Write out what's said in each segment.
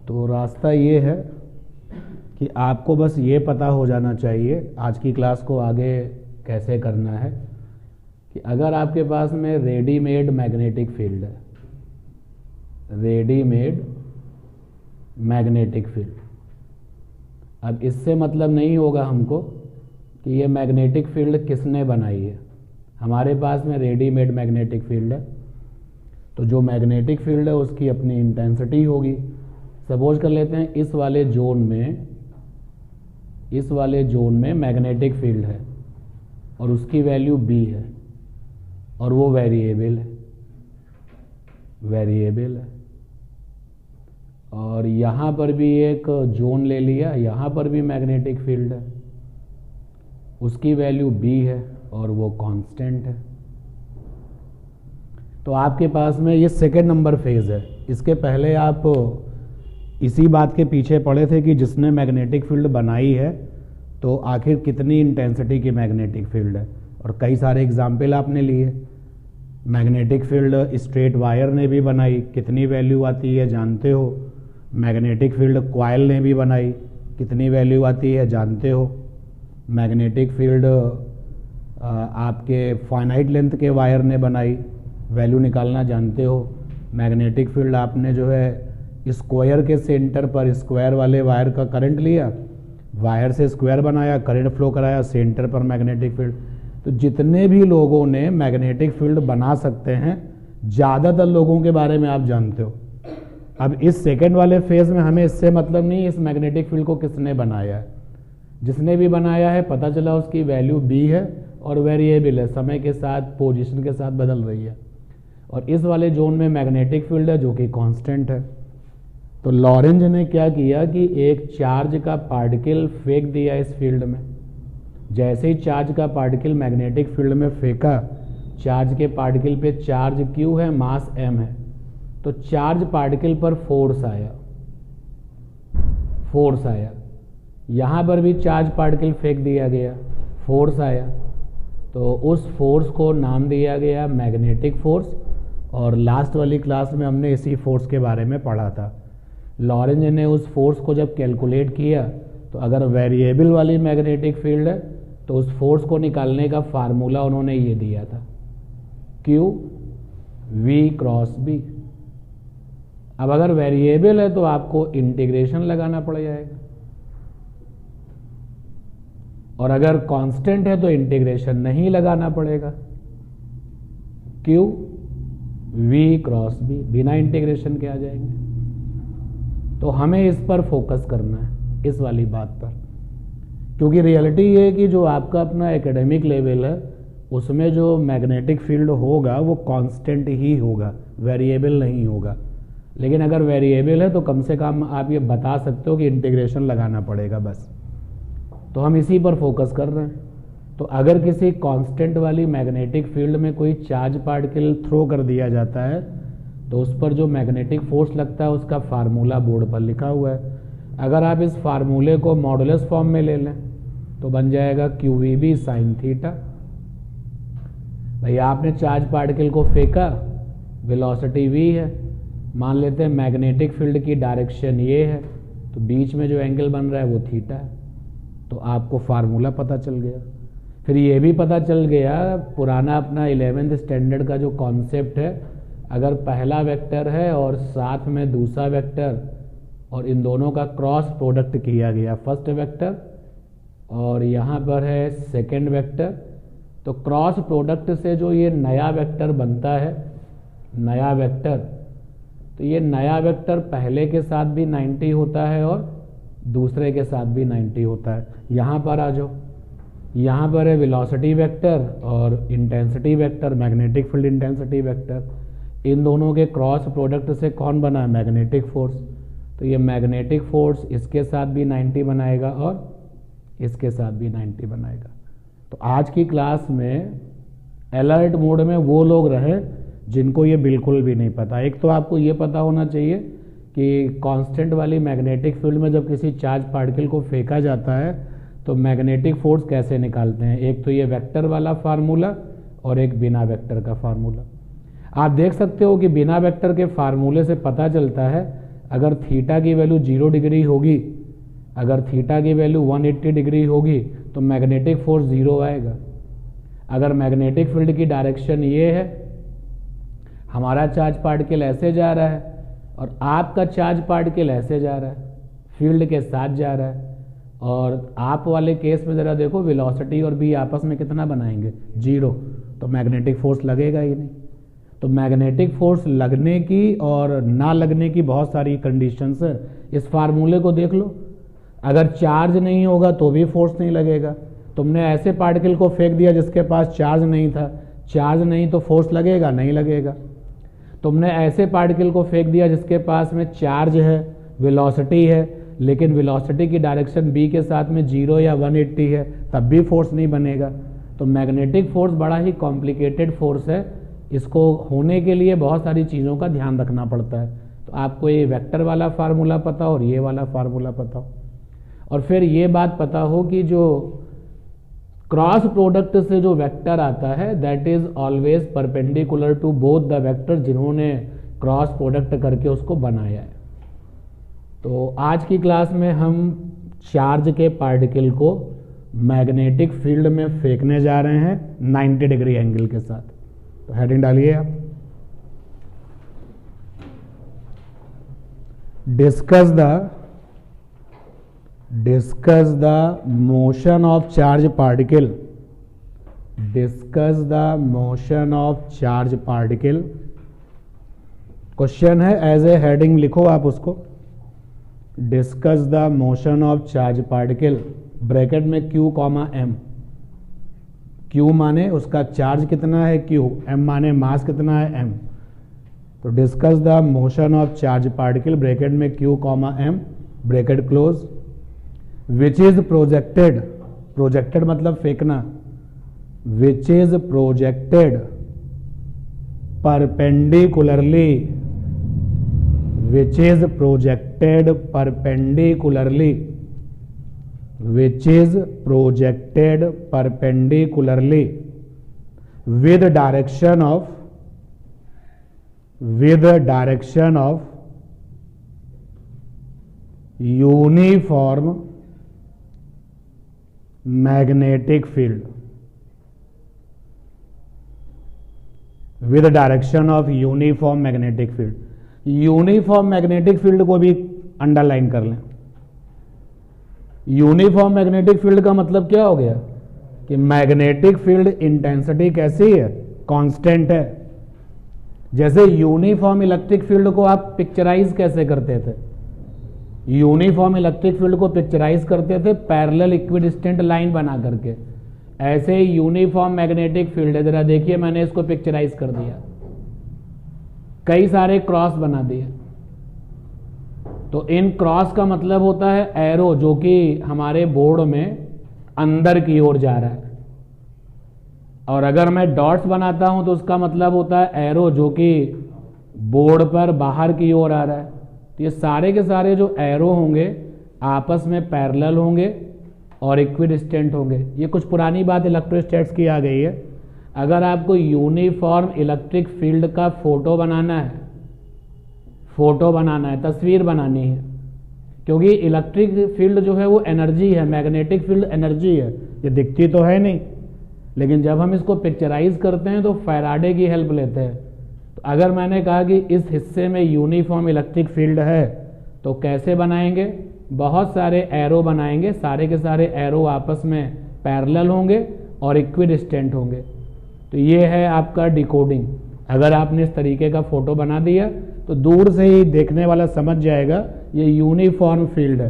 तो रास्ता ये है कि आपको बस ये पता हो जाना चाहिए आज की क्लास को आगे कैसे करना है कि अगर आपके पास में रेडीमेड मैग्नेटिक फील्ड है, रेडीमेड मैग्नेटिक फील्ड, अब इससे मतलब नहीं होगा हमको कि ये मैग्नेटिक फील्ड किसने बनाई है। हमारे पास में रेडीमेड मैग्नेटिक फील्ड है, तो जो मैग्नेटिक फील्ड है उसकी अपनी इंटेंसिटी होगी। सपोज कर लेते हैं इस वाले जोन में मैग्नेटिक फील्ड है और उसकी वैल्यू B है और वो वेरिएबल है। और यहाँ पर भी एक जोन ले लिया, यहाँ पर भी मैग्नेटिक फील्ड है, उसकी वैल्यू B है और वो कांस्टेंट है। तो आपके पास में ये सेकेंड नंबर फेज है। इसके पहले आप इसी बात के पीछे पड़े थे कि जिसने मैग्नेटिक फील्ड बनाई है तो आखिर कितनी इंटेंसिटी की मैग्नेटिक फील्ड है, और कई सारे एग्जाम्पल आपने लिए। मैग्नेटिक फील्ड स्ट्रेट वायर ने भी बनाई, कितनी वैल्यू आती है जानते हो। मैग्नेटिक फील्ड कॉइल ने भी बनाई, कितनी वैल्यू आती है जानते हो। मैग्नेटिक फील्ड आपके फाइनाइट लेंथ के वायर ने बनाई, वैल्यू निकालना जानते हो। मैग्नेटिक फील्ड आपने जो है स्क्वायर के सेंटर पर स्क्वायर वाले वायर का करंट लिया, वायर से स्क्वायर बनाया, करंट फ्लो कराया, सेंटर पर मैग्नेटिक फील्ड। तो जितने भी लोगों ने मैग्नेटिक फील्ड बना सकते हैं, ज़्यादातर लोगों के बारे में आप जानते हो। अब इस सेकेंड वाले फेज में हमें इससे मतलब नहीं इस मैग्नेटिक फील्ड को किसने बनाया है। जिसने भी बनाया है पता चला उसकी वैल्यू B है और वेरिएबल है, समय के साथ पोजीशन के साथ बदल रही है। और इस वाले जोन में मैग्नेटिक फील्ड है जो कि कांस्टेंट है। तो लॉरेंज ने क्या किया कि एक चार्ज का पार्टिकल फेंक दिया इस फील्ड में। जैसे ही चार्ज का पार्टिकल मैग्नेटिक फील्ड में फेंका, चार्ज के पार्टिकल पे चार्ज Q है, मास M है, तो चार्ज पार्टिकल पर फोर्स आया। यहाँ पर भी चार्ज पार्टिकल फेंक दिया गया, फोर्स आया, तो उस फोर्स को नाम दिया गया मैग्नेटिक फोर्स। और लास्ट वाली क्लास में हमने इसी फोर्स के बारे में पढ़ा था। लॉरेंज ने उस फोर्स को जब कैलकुलेट किया तो अगर वेरिएबल वाली मैग्नेटिक फील्ड है तो उस फोर्स को निकालने का फार्मूला उन्होंने ये दिया था, Q V क्रॉस B। अब अगर वेरिएबल है तो आपको इंटीग्रेशन लगाना पड़ जाएगा, और अगर कांस्टेंट है तो इंटीग्रेशन नहीं लगाना पड़ेगा। Q V क्रॉस B बिना इंटीग्रेशन के आ जाएंगे। तो हमें इस पर फोकस करना है, इस वाली बात पर, क्योंकि रियलिटी ये है कि जो आपका अपना एकेडमिक लेवल है उसमें जो मैग्नेटिक फील्ड होगा वो कांस्टेंट ही होगा, वेरिएबल नहीं होगा। लेकिन अगर वेरिएबल है तो कम से कम आप ये बता सकते हो कि इंटीग्रेशन लगाना पड़ेगा बस। तो हम इसी पर फोकस कर रहे हैं। तो अगर किसी कांस्टेंट वाली मैग्नेटिक फील्ड में कोई चार्ज पार्टिकल थ्रो कर दिया जाता है तो उस पर जो मैग्नेटिक फोर्स लगता है उसका फार्मूला बोर्ड पर लिखा हुआ है। अगर आप इस फार्मूले को मॉडुलस फॉर्म में ले लें तो बन जाएगा QVB साइन थीटा। भाई आपने चार्ज पार्टिकल को फेंका, वेलोसिटी V है, मान लेते हैं मैग्नेटिक फील्ड की डायरेक्शन ये है, तो बीच में जो एंगल बन रहा है वो थीटा है। तो आपको फार्मूला पता चल गया। फिर ये भी पता चल गया पुराना अपना 11th स्टैंडर्ड का जो कॉन्सेप्ट है, अगर पहला वेक्टर है और साथ में दूसरा वेक्टर और इन दोनों का क्रॉस प्रोडक्ट किया गया, फर्स्ट वेक्टर और यहाँ पर है सेकेंड वेक्टर, तो क्रॉस प्रोडक्ट से जो ये नया वेक्टर बनता है, नया वेक्टर, तो ये नया वेक्टर पहले के साथ भी 90 होता है और दूसरे के साथ भी 90 होता है। यहाँ पर आ जाओ, यहाँ पर है वेलोसिटी वेक्टर और intensity vector, magnetic field intensity vector. इन दोनों के क्रॉस प्रोडक्ट से कौन बना है? Magnetic force. तो ये मैग्नेटिक फोर्स इसके साथ भी 90 बनाएगा और इसके साथ भी 90 बनाएगा। तो आज की क्लास में अलर्ट मोड में वो लोग रहे जिनको ये बिल्कुल भी नहीं पता। एक तो आपको ये पता होना चाहिए कि कांस्टेंट वाली मैग्नेटिक फील्ड में जब किसी चार्ज पार्टिकल को फेंका जाता है तो मैग्नेटिक फोर्स कैसे निकालते हैं। एक तो ये वेक्टर वाला फार्मूला और एक बिना वेक्टर का फार्मूला। आप देख सकते हो कि बिना वेक्टर के फार्मूले से पता चलता है अगर थीटा की वैल्यू 0 डिग्री होगी, अगर थीटा की वैल्यू 180 डिग्री होगी तो मैग्नेटिक फोर्स 0 आएगा। अगर मैग्नेटिक फील्ड की डायरेक्शन ये है, हमारा चार्ज पार्टिकल ऐसे जा रहा है और आपका चार्ज पार्टिकल ऐसे जा रहा है, फील्ड के साथ जा रहा है, और आप वाले केस में ज़रा देखो वेलोसिटी और बी आपस में कितना बनाएंगे, 0, तो मैग्नेटिक फोर्स लगेगा ही नहीं। तो मैग्नेटिक फोर्स लगने की और ना लगने की बहुत सारी कंडीशंस है। इस फार्मूले को देख लो, अगर चार्ज नहीं होगा तो भी फोर्स नहीं लगेगा। तुमने ऐसे पार्टिकल को फेंक दिया जिसके पास चार्ज नहीं था, चार्ज नहीं तो फोर्स लगेगा, नहीं लगेगा। तुमने ऐसे पार्टिकल को फेंक दिया जिसके पास में चार्ज है, वेलोसिटी है, लेकिन वेलोसिटी की डायरेक्शन बी के साथ में 0 या 180 है, तब भी फोर्स नहीं बनेगा। तो मैग्नेटिक फोर्स बड़ा ही कॉम्प्लिकेटेड फोर्स है, इसको होने के लिए बहुत सारी चीज़ों का ध्यान रखना पड़ता है। तो आपको ये वेक्टर वाला फार्मूला पता हो और ये वाला फार्मूला पता हो, और फिर ये बात पता हो कि जो क्रॉस प्रोडक्ट से जो वेक्टर आता है that is always perpendicular to both the vector जिन्होंने क्रॉस प्रोडक्ट करके उसको बनाया है। तो आज की क्लास में हम चार्ज के पार्टिकल को मैग्नेटिक फील्ड में फेंकने जा रहे हैं 90 डिग्री एंगल के साथ। तो हेडिंग डालिए आप, discuss the motion of charge particle, discuss the motion of charge particle. Question है, एज ए हेडिंग लिखो आप उसको, discuss the motion of charge particle, bracket में Q, M। Q माने उसका चार्ज कितना है Q, M माने मास कितना है M। तो discuss the motion of charge particle, bracket में Q, M, bracket close, which is projected, projected मतलब फेंकना, which is projected perpendicularly, which is projected perpendicularly, which is projected perpendicularly with direction of uniform magnetic field, with direction of uniform magnetic field। Uniform magnetic field को भी underline कर लें। Uniform magnetic field का मतलब क्या हो गया कि मैग्नेटिक फील्ड इंटेंसिटी कैसी है, कांस्टेंट है। जैसे यूनिफॉर्म इलेक्ट्रिक फील्ड को आप पिक्चराइज कैसे करते थे, यूनिफॉर्म इलेक्ट्रिक फील्ड को पिक्चराइज करते थे पैरेलल इक्विडिस्टेंट लाइन बना करके, ऐसे यूनिफॉर्म मैग्नेटिक फील्ड है। जरा देखिए, मैंने इसको पिक्चराइज कर दिया, कई सारे क्रॉस बना दिए। तो इन क्रॉस का मतलब होता है एरो, जो कि हमारे बोर्ड में अंदर की ओर जा रहा है, और अगर मैं डॉट्स बनाता हूं तो उसका मतलब होता है एरो जो कि बोर्ड पर बाहर की ओर आ रहा है। तो ये सारे के सारे जो एरो होंगे आपस में पैरेलल होंगे और इक्विडिस्टेंट होंगे। ये कुछ पुरानी बात इलेक्ट्रोस्टैटिक्स की आ गई है। अगर आपको यूनिफॉर्म इलेक्ट्रिक फील्ड का फोटो बनाना है, तस्वीर बनानी है, क्योंकि इलेक्ट्रिक फील्ड जो है वो एनर्जी है, मैग्नेटिक फील्ड एनर्जी है, ये दिखती तो है नहीं, लेकिन जब हम इसको पिक्चराइज करते हैं तो फैराडे की हेल्प लेते हैं। तो अगर मैंने कहा कि इस हिस्से में यूनिफॉर्म इलेक्ट्रिक फील्ड है तो कैसे बनाएंगे, बहुत सारे एरो बनाएंगे, सारे के सारे एरो आपस में पैरेलल होंगे और इक्विडिस्टेंट होंगे। तो ये है आपका डिकोडिंग। अगर आपने इस तरीके का फोटो बना दिया तो दूर से ही देखने वाला समझ जाएगा ये यूनिफॉर्म फील्ड है।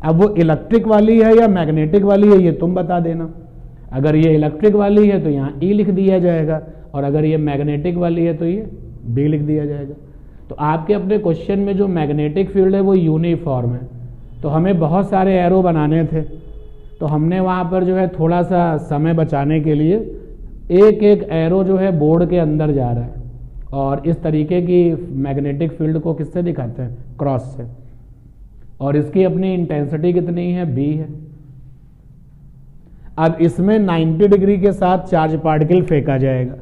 अब वो इलेक्ट्रिक वाली है या मैग्नेटिक वाली है ये तुम बता देना। अगर ये इलेक्ट्रिक वाली है तो यहाँ E लिख दिया जाएगा, और अगर ये मैग्नेटिक वाली है तो ये B लिख दिया जाएगा। तो आपके अपने क्वेश्चन में जो मैग्नेटिक फील्ड है वो यूनिफॉर्म है, तो हमें बहुत सारे एरो बनाने थे, तो हमने वहाँ पर जो है थोड़ा सा समय बचाने के लिए एक एक एरो जो है बोर्ड के अंदर जा रहा है, और इस तरीके की मैग्नेटिक फील्ड को किससे दिखाते हैं, क्रॉस से, और इसकी अपनी इंटेंसिटी कितनी है, B है। अब इसमें 90 डिग्री के साथ चार्ज पार्टिकल फेंका जाएगा,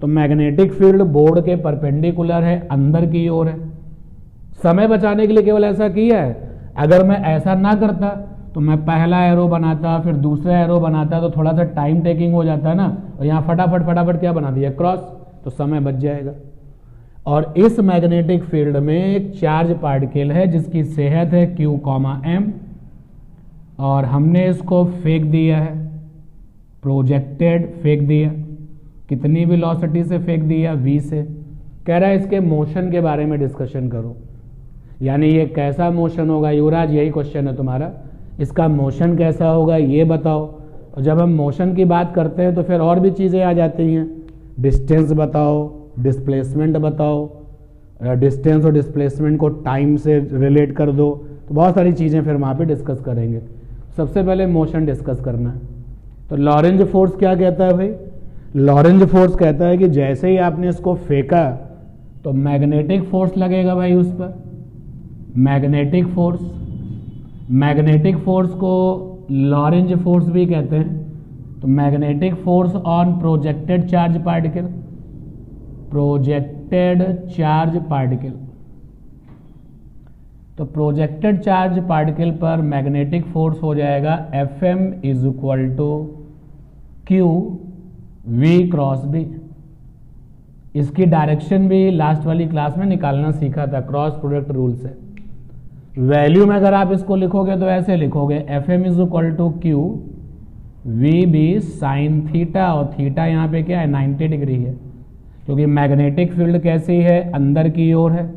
तो मैग्नेटिक फील्ड बोर्ड के परपेंडिकुलर है, अंदर की ओर है, समय बचाने के लिए केवल ऐसा किया है। अगर मैं ऐसा ना करता तो मैं पहला एरो बनाता, फिर दूसरा एरो बनाता, तो थोड़ा सा टाइम टेकिंग हो जाता है ना, और यहाँ फटाफट फटाफट क्या बना दिया, क्रॉस, तो समय बच जाएगा। और इस मैग्नेटिक फील्ड में एक चार्ज पार्टिकल है जिसकी सेहत है Q, M, और हमने इसको फेंक दिया है, प्रोजेक्टेड फेंक दिया। कितनी वेलोसिटी से फेंक दिया, v से। कह रहा है इसके मोशन के बारे में डिस्कशन करो, यानी ये कैसा मोशन होगा युवराज, यही क्वेश्चन है तुम्हारा, इसका मोशन कैसा होगा ये बताओ। और जब हम मोशन की बात करते हैं तो फिर और भी चीज़ें आ जाती हैं, डिस्टेंस बताओ, डिस्प्लेसमेंट बताओ, डिस्टेंस और डिस्प्लेसमेंट को टाइम से रिलेट कर दो, तो बहुत सारी चीज़ें फिर वहाँ पे डिस्कस करेंगे। सबसे पहले मोशन डिस्कस करना है। तो लॉरेंज फोर्स क्या कहता है भाई, लॉरेंज फोर्स कहता है कि जैसे ही आपने इसको फेंका तो मैग्नेटिक फोर्स लगेगा भाई उस पर, मैग्नेटिक फोर्स। मैग्नेटिक फोर्स को लॉरेंज फोर्स भी कहते हैं। तो magnetic force on projected charge particle, projected charge particle, तो प्रोजेक्टेड चार्ज पार्टिकल पर मैग्नेटिक फोर्स हो जाएगा Fm = Q V cross B। इसकी डायरेक्शन भी लास्ट वाली क्लास में निकालना सीखा था क्रॉस प्रोडक्ट रूल से। वैल्यू में अगर आप इसको लिखोगे तो ऐसे लिखोगे Fm = Q VB sin theta, और थीटा यहाँ पे क्या है, 90 डिग्री है, क्योंकि मैग्नेटिक फील्ड कैसी है, अंदर की ओर है,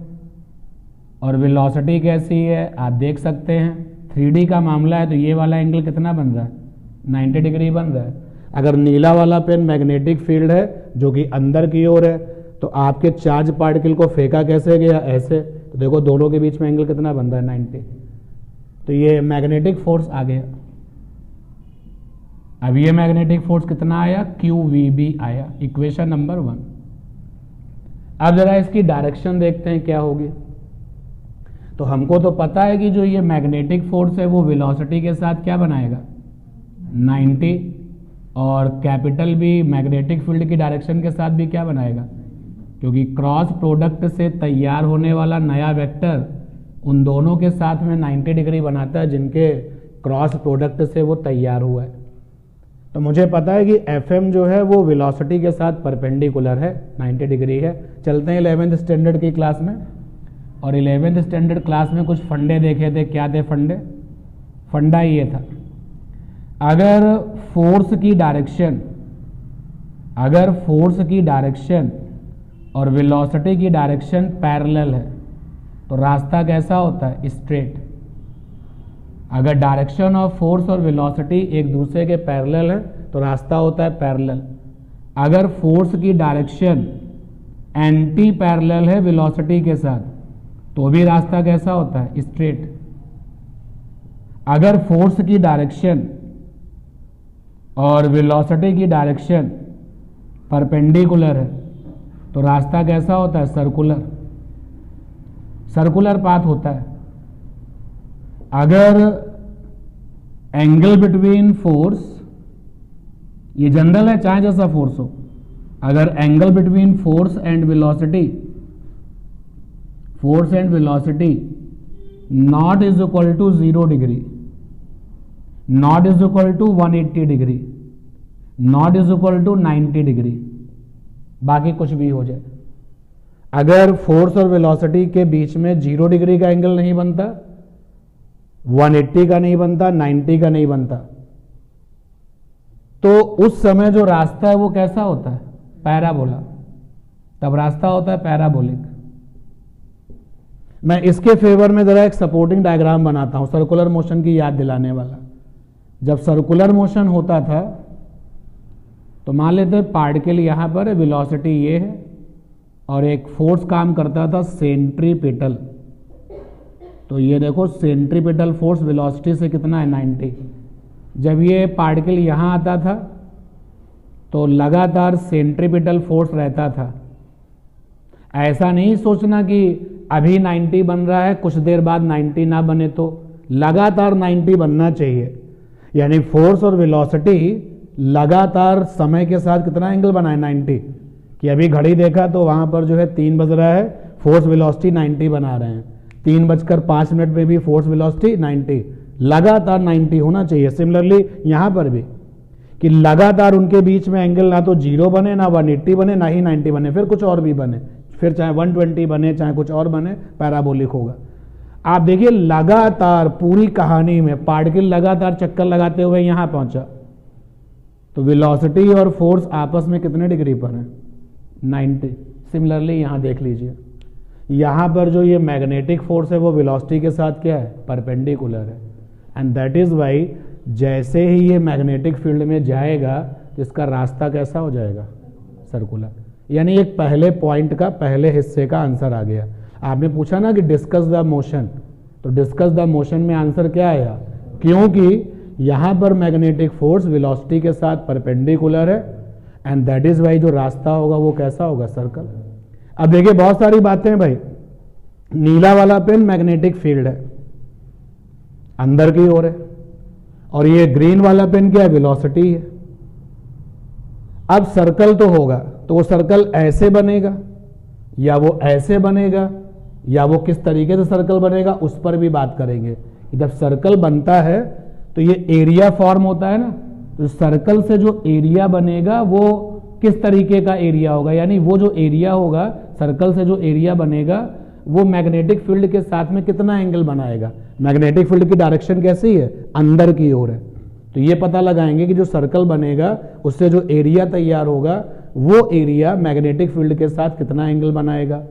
और वेलोसिटी कैसी है आप देख सकते हैं। 3D का मामला है तो ये वाला एंगल कितना बन रहा है, 90 डिग्री बन रहा है। अगर नीला वाला पेन मैग्नेटिक फील्ड है जो कि अंदर की ओर है, तो आपके चार्ज पार्टिकल को फेंका कैसे गया, ऐसे, तो देखो दोनों के बीच में एंगल कितना बन रहा है, 90। तो ये मैग्नेटिक फोर्स आ गया। अब ये मैग्नेटिक फोर्स कितना आया, QVB आया, इक्वेशन नंबर 1। अब जरा इसकी डायरेक्शन देखते हैं क्या होगी। तो हमको तो पता है कि जो ये मैग्नेटिक फोर्स है वो वेलोसिटी के साथ क्या बनाएगा, 90, और कैपिटल भी मैग्नेटिक फील्ड की डायरेक्शन के साथ भी क्या बनाएगा, क्योंकि क्रॉस प्रोडक्ट से तैयार होने वाला नया वेक्टर उन दोनों के साथ में 90 डिग्री बनाता है जिनके क्रॉस प्रोडक्ट से वो तैयार हुआ है। तो मुझे पता है कि Fm जो है वो वेलोसिटी के साथ परपेंडिकुलर है, 90 डिग्री है। चलते हैं 11th स्टैंडर्ड की क्लास में, और 11th स्टैंडर्ड क्लास में कुछ फंडे देखे थे। क्या थे फंडे, फंडा ये था, अगर फोर्स की डायरेक्शन और वेलोसिटी की डायरेक्शन पैरेलल है तो रास्ता कैसा होता है, स्ट्रेट। अगर डायरेक्शन ऑफ फोर्स और वेलोसिटी एक दूसरे के पैरेलल है तो रास्ता होता है पैरेलल। अगर फोर्स की डायरेक्शन एंटी पैरेलल है वेलोसिटी के साथ तो भी रास्ता कैसा होता है, स्ट्रेट। अगर फोर्स की डायरेक्शन और वेलोसिटी की डायरेक्शन परपेंडिकुलर है तो रास्ता कैसा होता है, सर्कुलर, सर्कुलर पाथ होता है। अगर एंगल बिटवीन फोर्स, ये जनरल है चाहे जैसा फोर्स हो, अगर angle between force and velocity not is equal to 0 degree, not is equal to 180 degree, not is equal to 90 degree, बाकी कुछ भी हो जाए, अगर फोर्स और वेलोसिटी के बीच में 0 डिग्री का एंगल नहीं बनता, 180 का नहीं बनता, 90 का नहीं बनता, तो उस समय जो रास्ता है वो कैसा होता है, पैराबोला। तब रास्ता होता है पैराबोलिक। मैं इसके फेवर में जरा एक सपोर्टिंग डायग्राम बनाता हूं सर्कुलर मोशन की याद दिलाने वाला। जब सर्कुलर मोशन होता था तो मान लेते पार्टिकल यहां पर है, वेलोसिटी ये है, और एक फोर्स काम करता था सेंट्रीपिटल। तो ये देखो सेंट्रीपिटल फोर्स वेलोसिटी से कितना है, 90। जब ये पार्टिकल यहां आता था तो लगातार सेंट्रीपिटल फोर्स रहता था। ऐसा नहीं सोचना कि अभी 90 बन रहा है कुछ देर बाद 90 ना बने, तो लगातार 90 बनना चाहिए। यानी फोर्स और वेलोसिटी लगातार समय के साथ कितना एंगल बनाए, 90। कि अभी घड़ी देखा तो वहां पर जो है 3 बज रहा है, फोर्स वेलोसिटी 90 बना रहे हैं, 3:05 में भी फोर्स वेलोसिटी 90, लगातार 90 होना चाहिए। सिमिलरली यहां पर भी कि लगातार उनके बीच में एंगल ना तो 0 बने, ना 180 बने, ना ही 90 बने, फिर कुछ और भी बने, फिर चाहे 120 बने, चाहे कुछ और बने, पैराबोलिक होगा। आप देखिए लगातार पूरी कहानी में पार्टिकल लगातार चक्कर लगाते हुए यहां पहुंचा, तो वेलोसिटी और फोर्स आपस में कितने डिग्री पर है? 90। सिमिलरली यहां देख लीजिए, यहां पर जो ये मैग्नेटिक फोर्स है वो वेलोसिटी के साथ क्या है? परपेंडिकुलर है। एंड दैट इज वाई जैसे ही ये मैग्नेटिक फील्ड में जाएगा तो इसका रास्ता कैसा हो जाएगा? सर्कुलर। यानी एक पहले पॉइंट का, पहले हिस्से का आंसर आ गया। आपने पूछा ना कि डिस्कस द मोशन, तो डिस्कस द मोशन में आंसर क्या आया? क्योंकि यहां पर मैग्नेटिक फोर्स वेलोसिटी के साथ परपेंडिकुलर है, एंड दैट इज वाई जो रास्ता होगा वो कैसा होगा? सर्कल। अब देखिए बहुत सारी बातें हैं भाई। नीला वाला पेन मैग्नेटिक फील्ड है, अंदर की ओर है, और ये ग्रीन वाला पेन क्या है? वेलोसिटी है। अब सर्कल तो होगा, तो वो सर्कल ऐसे बनेगा या वो ऐसे बनेगा, या वो किस तरीके से सर्कल बनेगा उस पर भी बात करेंगे। जब सर्कल बनता है तो ये एरिया फॉर्म होता है ना, तो सर्कल से जो एरिया बनेगा वो किस तरीके का एरिया होगा, यानी वो जो एरिया होगा, सर्कल से जो एरिया बनेगा वो मैग्नेटिक फील्ड के साथ में कितना एंगल बनाएगा। मैग्नेटिक फील्ड की डायरेक्शन कैसी है? अंदर की ओर है। तो ये पता लगाएंगे कि जो सर्कल बनेगा उससे जो एरिया तैयार होगा वो एरिया मैग्नेटिक फील्ड के साथ कितना एंगल बनाएगा,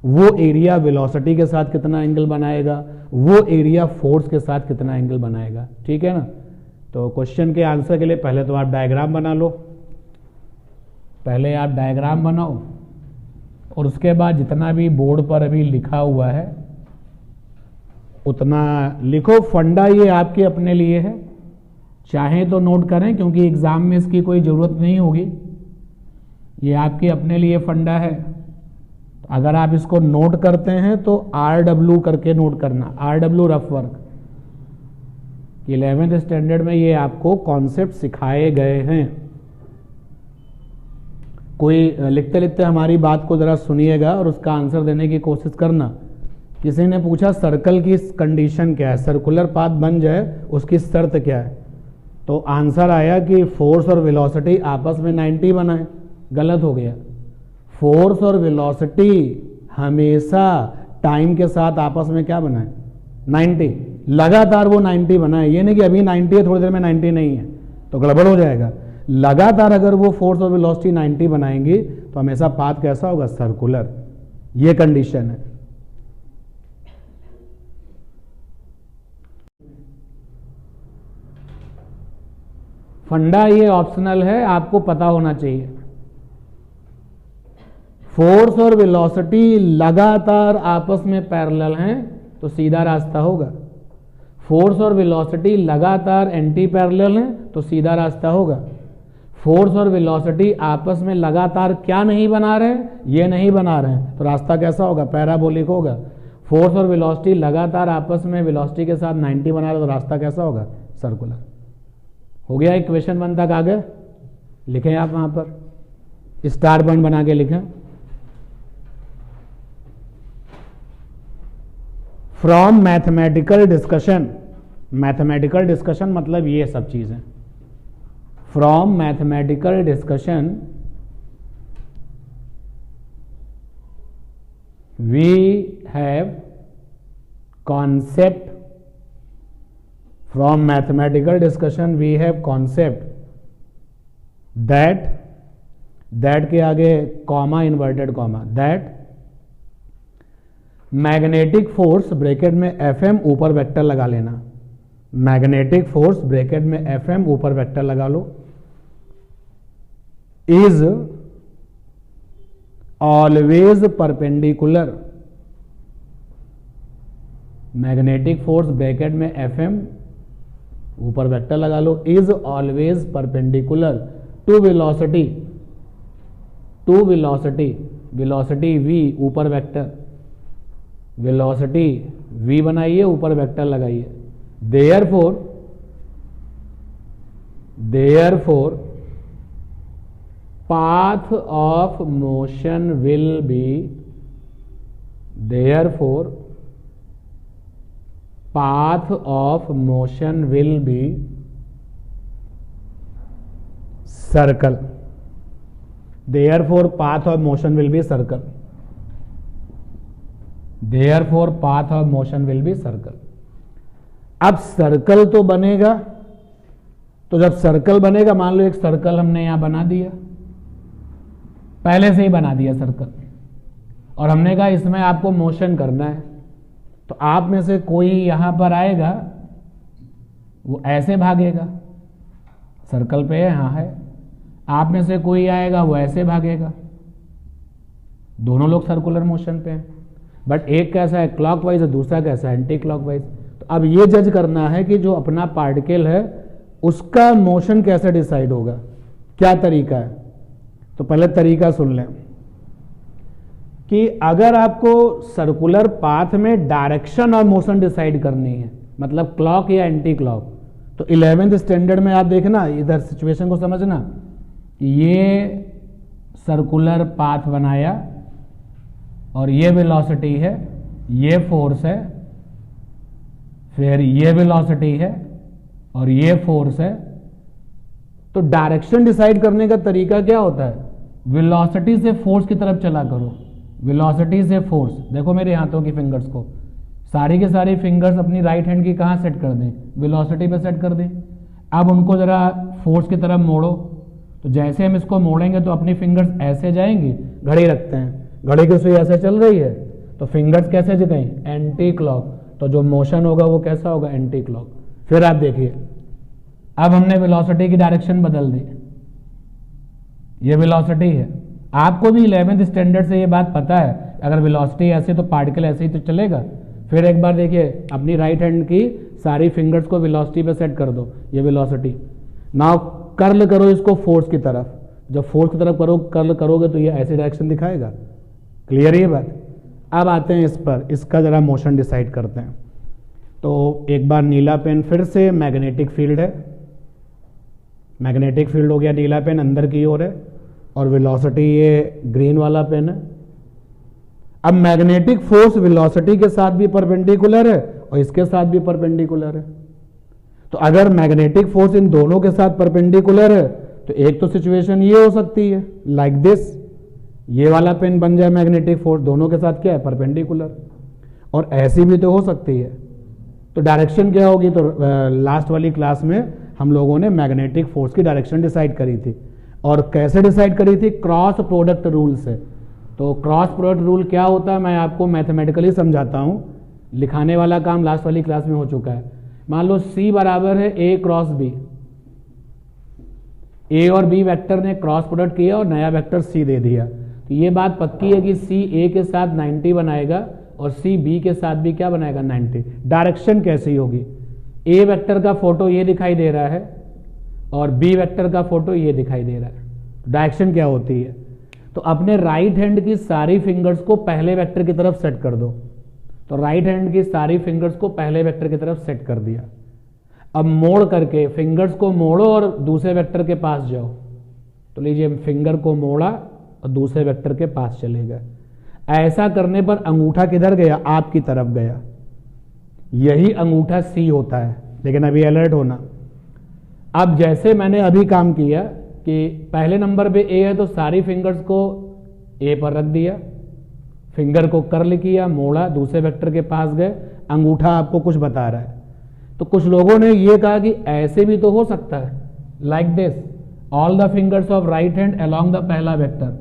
वो एरिया वेलोसिटी के साथ कितना एंगल बनाएगा, वो एरिया फोर्स के साथ कितना एंगल बनाएगा। ठीक है ना। तो क्वेश्चन के आंसर के लिए पहले तो आप डायग्राम बना लो, पहले आप डायग्राम बनाओ, और उसके बाद जितना भी बोर्ड पर अभी लिखा हुआ है उतना लिखो। फंडा ये आपके अपने लिए है, चाहे तो नोट करें क्योंकि एग्जाम में इसकी कोई जरूरत नहीं होगी। ये आपके अपने लिए फंडा है। अगर आप इसको नोट करते हैं तो RW करके नोट करना, RW rough work. 11th standard में ये आपको कॉन्सेप्ट सिखाए गए हैं। कोई लिखते लिखते हमारी बात को जरा सुनिएगा और उसका आंसर देने की कोशिश करना। किसी ने पूछा सर्कल की कंडीशन क्या है, सर्कुलर पाथ बन जाए उसकी शर्त क्या है, तो आंसर आया कि फोर्स और वेलोसिटी आपस में 90 बनाए। गलत हो गया। फोर्स और वेलोसिटी हमेशा टाइम के साथ आपस में क्या बनाए? 90। लगातार वो 90 बनाए, ये नहीं कि अभी 90 है थोड़ी देर में 90 नहीं है, तो गड़बड़ हो जाएगा। लगातार अगर वो फोर्स और वेलोसिटी 90 बनाएंगी तो हमेशा पाथ कैसा होगा? सर्कुलर। ये कंडीशन है। फंडा ये ऑप्शनल है, आपको पता होना चाहिए। फोर्स और वेलोसिटी लगातार आपस में पैरेलल हैं तो सीधा रास्ता होगा। फोर्स और वेलोसिटी लगातार एंटी पैरेलल हैं तो सीधा रास्ता होगा। फोर्स और वेलोसिटी आपस में लगातार क्या नहीं बना रहे हैं? ये नहीं बना रहे हैं, तो रास्ता कैसा होगा? पैराबोलिक होगा। फोर्स और वेलोसिटी लगातार आपस में वेलोसिटी के साथ 90 बना रहे, तो रास्ता कैसा होगा? सर्कुलर। हो गया। इक्वेशन 1 तक आ गए? लिखें आप वहां पर स्टार पॉइंट बना के लिखें। From mathematical discussion, mathematical discussion मतलब ये सब चीजें। From mathematical discussion we have concept, from mathematical discussion we have concept that के आगे comma inverted comma, that magnetic force bracket में FM ऊपर वेक्टर लगा लेना, मैग्नेटिक फोर्स ब्रैकेट में FM ऊपर वेक्टर लगा लो, is always perpendicular, magnetic force bracket में FM ऊपर वेक्टर लगा लो, is always perpendicular to velocity, to velocity, velocity v ऊपर वेक्टर, वेलोसिटी v बनाइए ऊपर वेक्टर लगाइए, therefore path of motion will be, therefore path of motion will be circle. Therefore path of motion will be circle. Therefore path of motion will be circle. अब circle तो बनेगा, तो जब circle बनेगा, मान लो एक सर्कल हमने यहां बना दिया, पहले से ही बना दिया सर्कल, और हमने कहा इसमें आपको मोशन करना है, तो आप में से कोई यहां पर आएगा, वो ऐसे भागेगा, सर्कल पे यहां है, आप में से कोई आएगा वो ऐसे भागेगा, दोनों लोग सर्कुलर मोशन पे हैं, बट एक कैसा है क्लॉकवाइज और दूसरा कैसा है एंटी क्लॉकवाइज। तो अब ये जज करना है कि जो अपना पार्टिकल है उसका मोशन कैसे डिसाइड होगा, क्या तरीका है। तो पहले तरीका सुन लें कि अगर आपको सर्कुलर पाथ में डायरेक्शन और मोशन डिसाइड करनी है, मतलब क्लॉक या एंटी क्लॉक, तो 11th स्टैंडर्ड में आप देखना, इधर सिचुएशन को समझना, ये सर्कुलर पाथ बनाया और ये वेलोसिटी है, ये फोर्स है, फिर ये वेलोसिटी है और ये फोर्स है। तो डायरेक्शन डिसाइड करने का तरीका क्या होता है, वेलोसिटी से फोर्स की तरफ चला करो, वेलोसिटी से फोर्स। देखो मेरे हाथों की फिंगर्स को, सारी के सारी फिंगर्स अपनी राइट हैंड की कहां सेट कर दें, वेलोसिटी पे सेट कर दें। अब उनको जरा फोर्स की तरफ मोड़ो, तो जैसे हम इसको मोड़ेंगे तो अपनी फिंगर्स ऐसे जाएंगी, घड़ी रखते हैं, घड़ी की सुई ऐसे चल रही है, तो फिंगर्स कैसे जगें, एंटी क्लॉक, तो जो मोशन होगा वो कैसा होगा, एंटी क्लॉक। फिर आप देखिए, अब हमने वेलोसिटी की डायरेक्शन बदल दी, ये वेलोसिटी है, आपको भी 11th स्टैंडर्ड से ये बात पता है, अगर वेलोसिटी ऐसे तो पार्टिकल ऐसे ही तो चलेगा। फिर एक बार देखिए, अपनी राइट हैंड की सारी फिंगर्स को वेलोसिटी पे सेट कर दो, ये वेलोसिटी। नाउ कर्ल करो इसको फोर्स की तरफ, जब फोर्स की तरफ कर्ल करोगे तो ये ऐसी डायरेक्शन दिखाएगा। क्लियर ये बात। अब आते हैं इस पर, इसका जरा मोशन डिसाइड करते हैं। तो एक बार नीला पेन, फिर से मैग्नेटिक फील्ड है, मैग्नेटिक फील्ड हो गया नीला पेन अंदर की ओर है, और वेलोसिटी ये ग्रीन वाला पेन है। अब मैग्नेटिक फोर्स वेलोसिटी के साथ भी परपेंडिकुलर है और इसके साथ भी परपेंडिकुलर है। तो अगर मैग्नेटिक फोर्स इन दोनों के साथ परपेंडिकुलर है तो एक तो सिचुएशन ये हो सकती है, लाइक दिस, ये वाला पेन बन जाए मैग्नेटिक फोर्स दोनों के साथ क्या है, परपेंडिकुलर, और ऐसी भी तो हो सकती है। तो डायरेक्शन क्या होगी, तो लास्ट वाली क्लास में हम लोगों ने मैग्नेटिक फोर्स की डायरेक्शन डिसाइड करी थी, और कैसे डिसाइड करी थी, क्रॉस प्रोडक्ट रूल से। तो क्रॉस प्रोडक्ट रूल क्या होता है मैं आपको मैथमेटिकली समझाता हूं, लिखाने वाला काम लास्ट वाली क्लास में हो चुका है। मान लो C बराबर है A क्रॉस B, A और B वेक्टर ने क्रॉस प्रोडक्ट किया और नया वेक्टर C दे दिया, तो ये बात पक्की है कि C A के साथ 90 बनाएगा और C B के साथ भी क्या बनाएगा, 90। डायरेक्शन कैसी होगी, A वेक्टर का फोटो ये दिखाई दे रहा है और B वेक्टर का फोटो ये दिखाई दे रहा है, डायरेक्शन क्या होती है। तो अपने राइट हैंड की सारी फिंगर्स को पहले वेक्टर की तरफ सेट कर दो, तो राइट हैंड की सारी फिंगर्स को पहले वेक्टर की तरफ सेट कर दिया। अब मोड़ करके फिंगर्स को मोड़ो और दूसरे वेक्टर के पास जाओ, तो लीजिए फिंगर को मोड़ा और दूसरे वेक्टर के पास चले गए। ऐसा करने पर अंगूठा किधर गया, आपकी तरफ गया, यही अंगूठा C होता है। लेकिन अभी अलर्ट होना, अब जैसे मैंने अभी काम किया कि पहले नंबर पे A है तो सारी फिंगर्स को A पर रख दिया, फिंगर को कर्ल किया, मोड़ा, दूसरे वेक्टर के पास गए, अंगूठा आपको कुछ बता रहा है। तो कुछ लोगों ने ये कहा कि ऐसे भी तो हो सकता है, like this, all the fingers of right hand along the पहला vector,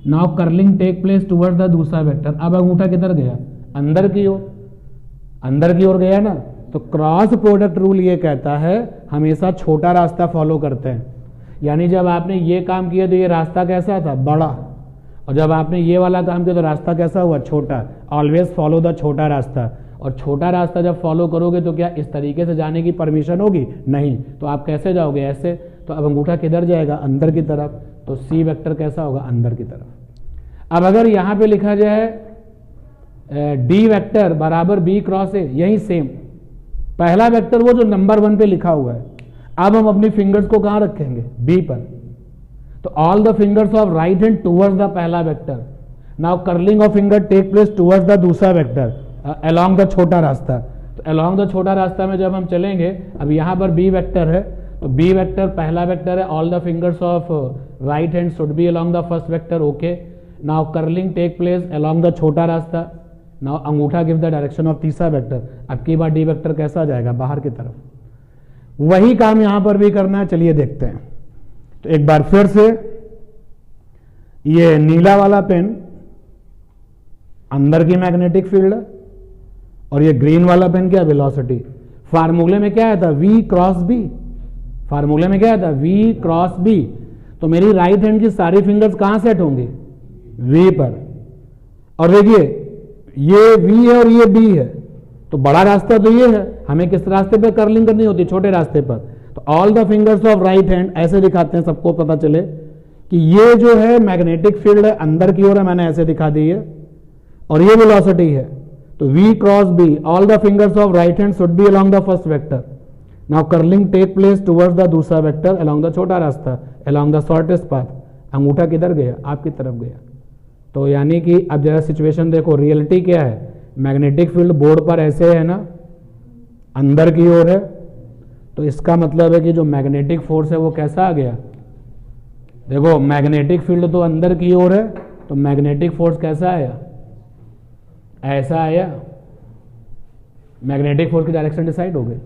now curling take place toward the दूसरा वेक्टर। अब अंगूठा किधर गया, अंदर की ओर, अंदर की ओर गया ना। तो क्रॉस प्रोडक्ट रूल ये कहता है हमेशा छोटा रास्ता फॉलो करते हैं, यानी जब आपने ये काम किया तो ये रास्ता कैसा था, बड़ा, और जब आपने ये वाला काम किया तो रास्ता कैसा हुआ, छोटा। ऑलवेज फॉलो द छोटा रास्ता, और छोटा रास्ता जब फॉलो करोगे तो क्या इस तरीके से जाने की परमिशन होगी, नहीं, तो आप कैसे जाओगे, ऐसे। तो अब अंगूठा किधर जाएगा, अंदर की तरफ, तो C वेक्टर कैसा होगा, अंदर की तरफ। अब अगर यहां पे लिखा जाए D वेक्टर बराबर B क्रॉस A, यही सेम, पहला वेक्टर वो जो नंबर 1 पे लिखा हुआ है, अब हम अपनी फिंगर्स को कहां रखेंगे, B पर। तो all the fingers of right hand towards the पहला vector, now curling of finger take place towards the दूसरा वेक्टर अलोंग द छोटा रास्ता। तो अलोंग द छोटा रास्ता में जब हम चलेंगे, अब यहाँ पर बी वेक्टर है, तो बी वेक्टर पहला वेक्टर है, all the fingers of right hand should be along the first vector, okay. Now curling take place along the छोटा रास्ता, नाउ अंगूठा गिव द डायरेक्शन ऑफ तीसरा वेक्टर। अब की बार डी वेक्टर कैसा आ जाएगा, बाहर की तरफ। वही काम यहां पर भी करना है, चलिए देखते हैं। तो एक बार फिर से ये नीला वाला पेन अंदर की मैग्नेटिक फील्ड है, और ये ग्रीन वाला पेन क्या, वेलोसिटी। फार्मूले में क्या आया था, V क्रॉस B, फार्मूले में क्या आया था, V क्रॉस B। तो मेरी राइट हैंड की सारी फिंगर्स कहां सेट होंगी, V पर। और देखिए ये V है और ये B है, तो बड़ा रास्ता तो ये है, हमें किस रास्ते पे कर्लिंग करनी होती है, छोटे रास्ते पर। तो all the fingers of right hand ऐसे दिखाते हैं, सबको पता चले कि ये जो है मैग्नेटिक फील्ड है अंदर की ओर है, मैंने ऐसे दिखा दी है, और ये वेलोसिटी है। तो V cross B, all the fingers of right hand should be along the first vector. Now curling take place towards the दूसरा वेक्टर अलोंग द छोटा रास्ता, अलोंग द शॉर्टेस्ट पाथ। अंगूठा किधर गया, आपकी तरफ गया। तो यानी कि अब जरा सिचुएशन देखो, रियलिटी क्या है, मैग्नेटिक फील्ड बोर्ड पर ऐसे है ना, अंदर की ओर है, तो इसका मतलब है कि जो मैग्नेटिक फोर्स है वो कैसा आ गया, देखो मैग्नेटिक फील्ड तो अंदर की ओर है, तो मैग्नेटिक फोर्स कैसा आया, ऐसा आया। मैग्नेटिक फोर्स की डायरेक्शन डिसाइड हो गई।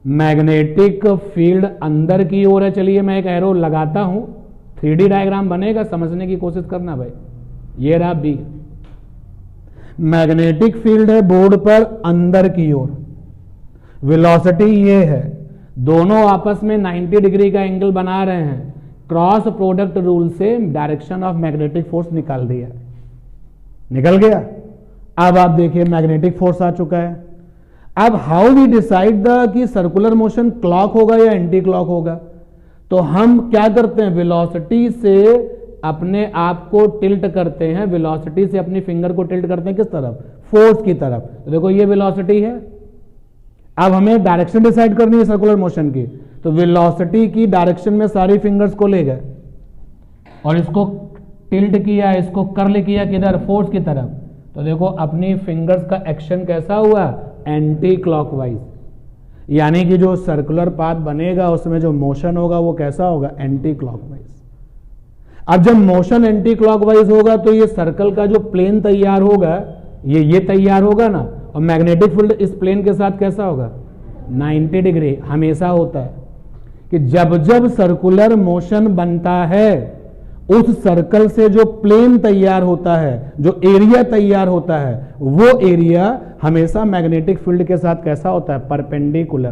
मैग्नेटिक फील्ड अंदर की ओर है। चलिए मैं एक एरो लगाता हूं, 3D डायग्राम बनेगा, समझने की कोशिश करना भाई। ये रहा बी, मैग्नेटिक फील्ड है बोर्ड पर अंदर की ओर, वेलोसिटी ये है, दोनों आपस में 90 डिग्री का एंगल बना रहे हैं। क्रॉस प्रोडक्ट रूल से डायरेक्शन ऑफ मैग्नेटिक फोर्स निकाल दिया, निकल गया। अब आप देखिए मैग्नेटिक फोर्स आ चुका है। अब हाउ वी डिसाइड द कि सर्कुलर मोशन क्लॉक होगा या एंटी क्लॉक होगा, तो हम क्या करते हैं, वेलोसिटी से अपने आप को टिल्ट करते हैं, वेलोसिटी से अपनी फिंगर को टिल्ट करते हैं किस तरफ, फोर्स की तरफ। तो देखो ये वेलोसिटी है, अब हमें डायरेक्शन डिसाइड करनी है सर्कुलर मोशन की, तो वेलोसिटी की डायरेक्शन में सारी फिंगर्स को ले गए और इसको टिल्ट किया, इसको कर्ल किया किधर, फोर्स की तरफ। तो देखो अपनी फिंगर्स का एक्शन कैसा हुआ, एंटी क्लॉकवाइज, यानी कि जो सर्कुलर पाथ बनेगा उसमें जो मोशन होगा वो कैसा होगा, एंटी क्लॉकवाइज। अब जब मोशन एंटी क्लॉकवाइज होगा तो ये सर्कल का जो प्लेन तैयार होगा ये तैयार होगा ना, और मैग्नेटिक फील्ड इस प्लेन के साथ कैसा होगा, 90 डिग्री। हमेशा होता है कि जब जब सर्कुलर मोशन बनता है उस सर्कल से जो प्लेन तैयार होता है, जो एरिया तैयार होता है, वो एरिया हमेशा मैग्नेटिक फील्ड के साथ कैसा होता है, परपेंडिकुलर।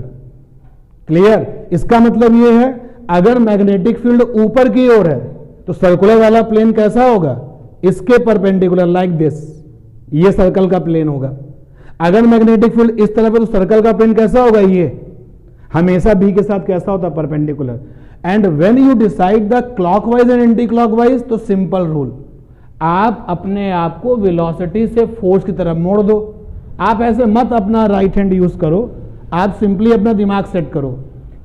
क्लियर। इसका मतलब ये है अगर मैग्नेटिक फील्ड ऊपर की ओर है तो सर्कुलर वाला प्लेन कैसा होगा, इसके परपेंडिकुलर, लाइक दिस, ये सर्कल का प्लेन होगा। अगर मैग्नेटिक फील्ड इस तरफ है तो सर्कल का प्लेन कैसा होगा, ये हमेशा बी के साथ कैसा होता है, perpendicular. And when you decide the clockwise and anti clockwise, तो सिंपल रूल, आप अपने आप को वेलोसिटी से फोर्स की तरफ मोड़ दो। आप ऐसे मत अपना राइट हैंड यूज करो, आप सिंपली अपना दिमाग सेट करो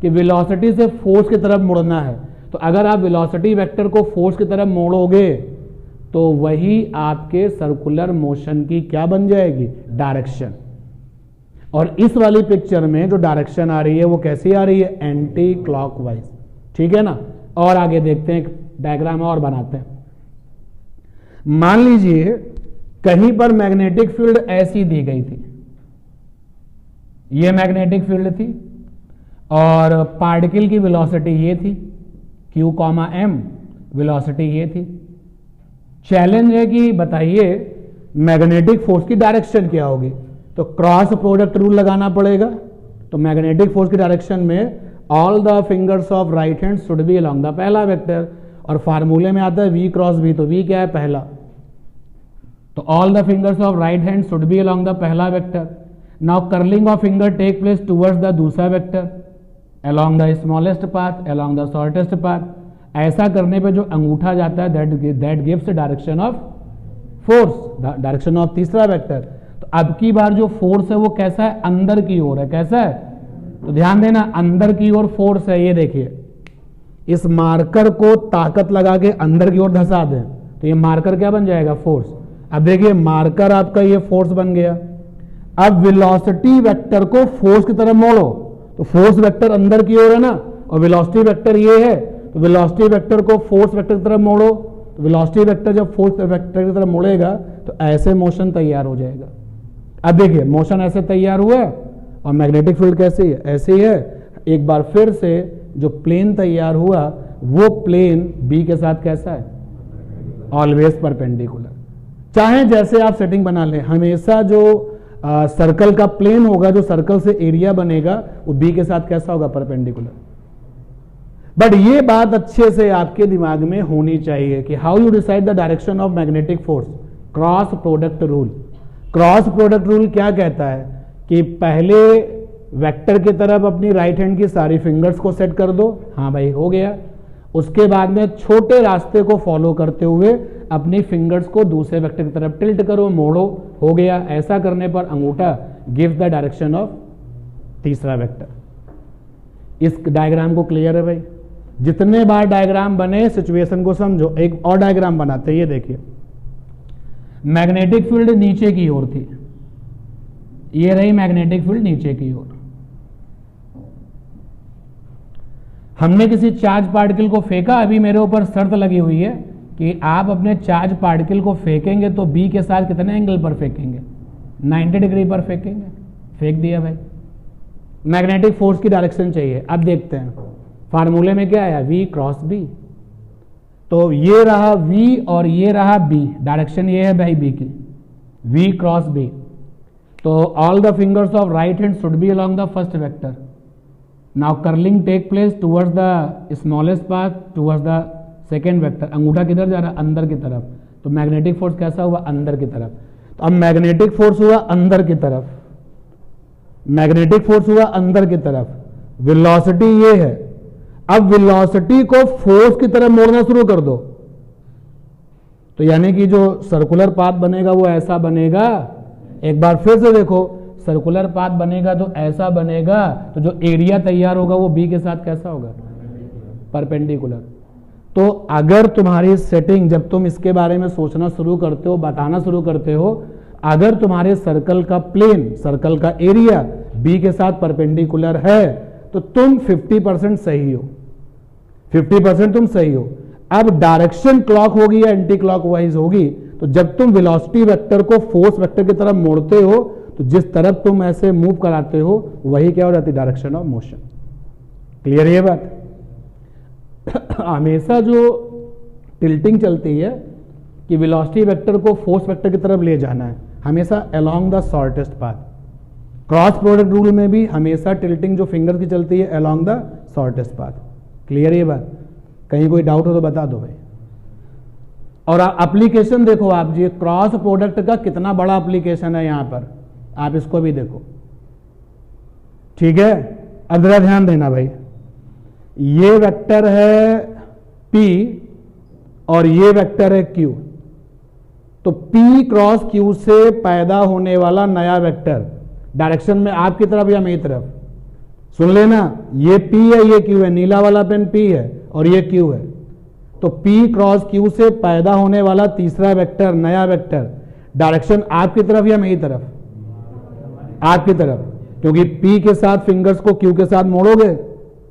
कि वेलोसिटी से फोर्स की तरफ मुड़ना है। तो अगर आप वेलोसिटी वेक्टर को फोर्स की तरफ मोड़ोगे तो वही आपके सर्कुलर मोशन की क्या बन जाएगी, डायरेक्शन। और इस वाली पिक्चर में जो डायरेक्शन आ रही है वो कैसी आ रही है, एंटी क्लॉकवाइज। ठीक है ना। और आगे देखते हैं, एक डायग्राम और बनाते हैं। मान लीजिए कहीं पर मैग्नेटिक फील्ड ऐसी दी गई थी, ये मैग्नेटिक फील्ड थी और पार्टिकल की वेलोसिटी ये थी, Q, M, वेलोसिटी ये थी। चैलेंज है कि बताइए मैग्नेटिक फोर्स की डायरेक्शन क्या होगी, तो क्रॉस प्रोडक्ट रूल लगाना पड़ेगा। तो मैग्नेटिक फोर्स की डायरेक्शन में all the fingers of right hand should be along the पहला वेक्टर, और फार्मूले में आता है V क्रॉस B, तो V क्या है, पहला। तो all the fingers of right hand should be along the पहला vector. Now curling of finger take place towards the दूसरा vector along the smallest path, along the shortest path. ऐसा करने पे जो अंगूठा जाता है that gives direction of force, direction of तीसरा वेक्टर। तो अब की बार जो फोर्स है वो कैसा है, अंदर की ओर है। कैसा है, तो ध्यान देना, अंदर की ओर फोर्स है। ये देखिए, इस मार्कर को ताकत लगा के अंदर की ओर धंसा दें तो ये मार्कर क्या बन जाएगा, फोर्स। अब देखिए मार्कर आपका ये फोर्स बन गया। अब वेलोसिटी वेक्टर को फोर्स की तरफ मोड़ो, तो फोर्स वेक्टर अंदर की ओर है ना, और वेलोसिटी वेक्टर ये है, तो वेलोसिटी वेक्टर को फोर्स वेक्टर की तरफ मोड़ो, तो वेलोसिटी वेक्टर जब फोर्स वेक्टर की तरफ मुड़ेगा तो ऐसे मोशन तैयार हो जाएगा। अब देखिए मोशन ऐसे तैयार हुआ और मैग्नेटिक फील्ड कैसी है, ऐसे ही है। एक बार फिर से जो प्लेन तैयार हुआ वो प्लेन बी के साथ कैसा है, ऑलवेज परपेंडिकुलर। चाहे जैसे आप सेटिंग बना लें, हमेशा जो सर्कल का प्लेन होगा, जो सर्कल से एरिया बनेगा, वो बी के साथ कैसा होगा, परपेंडिकुलर। बट ये बात अच्छे से आपके दिमाग में होनी चाहिए कि how you decide the direction of magnetic force, cross product rule. Cross product rule क्या कहता है कि पहले वेक्टर की तरफ अपनी राइट हैंड की सारी फिंगर्स को सेट कर दो, हाँ भाई हो गया। उसके बाद में छोटे रास्ते को फॉलो करते हुए अपनी फिंगर्स को दूसरे वेक्टर की तरफ टिल्ट करो, मोड़ो, हो गया। ऐसा करने पर अंगूठा गिव द डायरेक्शन ऑफ तीसरा वेक्टर। इस डायग्राम को क्लियर है भाई? जितने बार डायग्राम बने सिचुएशन को समझो। एक और डायग्राम बनाते हैं, ये देखिए। मैग्नेटिक फील्ड नीचे की ओर थी, ये रही मैग्नेटिक फील्ड नीचे की ओर। हमने किसी चार्ज पार्टिकल को फेंका, अभी मेरे ऊपर शर्त लगी हुई है कि आप अपने चार्ज पार्टिकल को फेंकेंगे तो बी के साथ कितने एंगल पर फेंकेंगे, 90 डिग्री पर फेंकेंगे। फेंक दिया भाई। मैग्नेटिक फोर्स की डायरेक्शन चाहिए। अब देखते हैं फार्मूले में क्या आया, V क्रॉस B। तो ये रहा V और ये रहा B, डायरेक्शन ये है भाई B की, V क्रॉस B। तो all the fingers of right hand should be along the first vector. Now curling take place towards the smallest path towards the second vector. अंगूठा किधर जा रहा है, अंदर की तरफ। तो मैग्नेटिक फोर्स कैसा हुआ, अंदर की तरफ। तो अब मैग्नेटिक फोर्स हुआ अंदर की तरफ, मैग्नेटिक फोर्स हुआ अंदर की तरफ। वेलोसिटी ये है। अब वेलोसिटी को फोर्स की तरफ मोड़ना शुरू कर दो, तो यानी कि जो सर्कुलर पाथ बनेगा वो ऐसा बनेगा। एक बार फिर से देखो, सर्कुलर पाथ बनेगा तो ऐसा बनेगा, तो जो एरिया तैयार होगा वो बी के साथ कैसा होगा, परपेंडिकुलर। तो अगर तुम्हारी सेटिंग, जब तुम इसके बारे में सोचना शुरू करते हो, बताना शुरू करते हो, अगर तुम्हारे सर्कल का प्लेन, सर्कल का एरिया बी के साथ परपेंडिकुलर है, तो तुम 50% सही हो, 50% तुम सही हो। अब डायरेक्शन क्लॉक होगी या एंटी क्लॉकवाइज होगी, तो जब तुम वेलोसिटी वेक्टर को फोर्स वेक्टर की तरफ मोड़ते हो, तो जिस तरफ तुम ऐसे मूव कराते हो वही क्या हो जाती है, डायरेक्शन ऑफ मोशन। क्लियर ये बात? हमेशा जो टिल्टिंग चलती है कि वेलोसिटी वेक्टर को फोर्स वेक्टर की तरफ ले जाना है, हमेशा along the shortest path. Cross product rule में भी हमेशा टिल्टिंग जो फिंगर की चलती है along the shortest path. Clear ये बात? कहीं कोई डाउट हो तो बता दो भाई। और एप्लीकेशन देखो आप जी, क्रॉस प्रोडक्ट का कितना बड़ा एप्लीकेशन है यहां पर, आप इसको भी देखो। ठीक है, अब जरा ध्यान देना भाई। ये वेक्टर है P और ये वेक्टर है Q। तो P क्रॉस Q से पैदा होने वाला नया वेक्टर डायरेक्शन में आपकी तरफ या मेरी तरफ, सुन लेना, ये P है, ये Q है, नीला वाला पेन P है और ये Q है। तो P क्रॉस Q से पैदा होने वाला तीसरा वेक्टर, नया वेक्टर, डायरेक्शन आपकी तरफ या मेरी तरफ, आपकी तरफ, क्योंकि P के साथ फिंगर्स को Q के साथ मोड़ोगे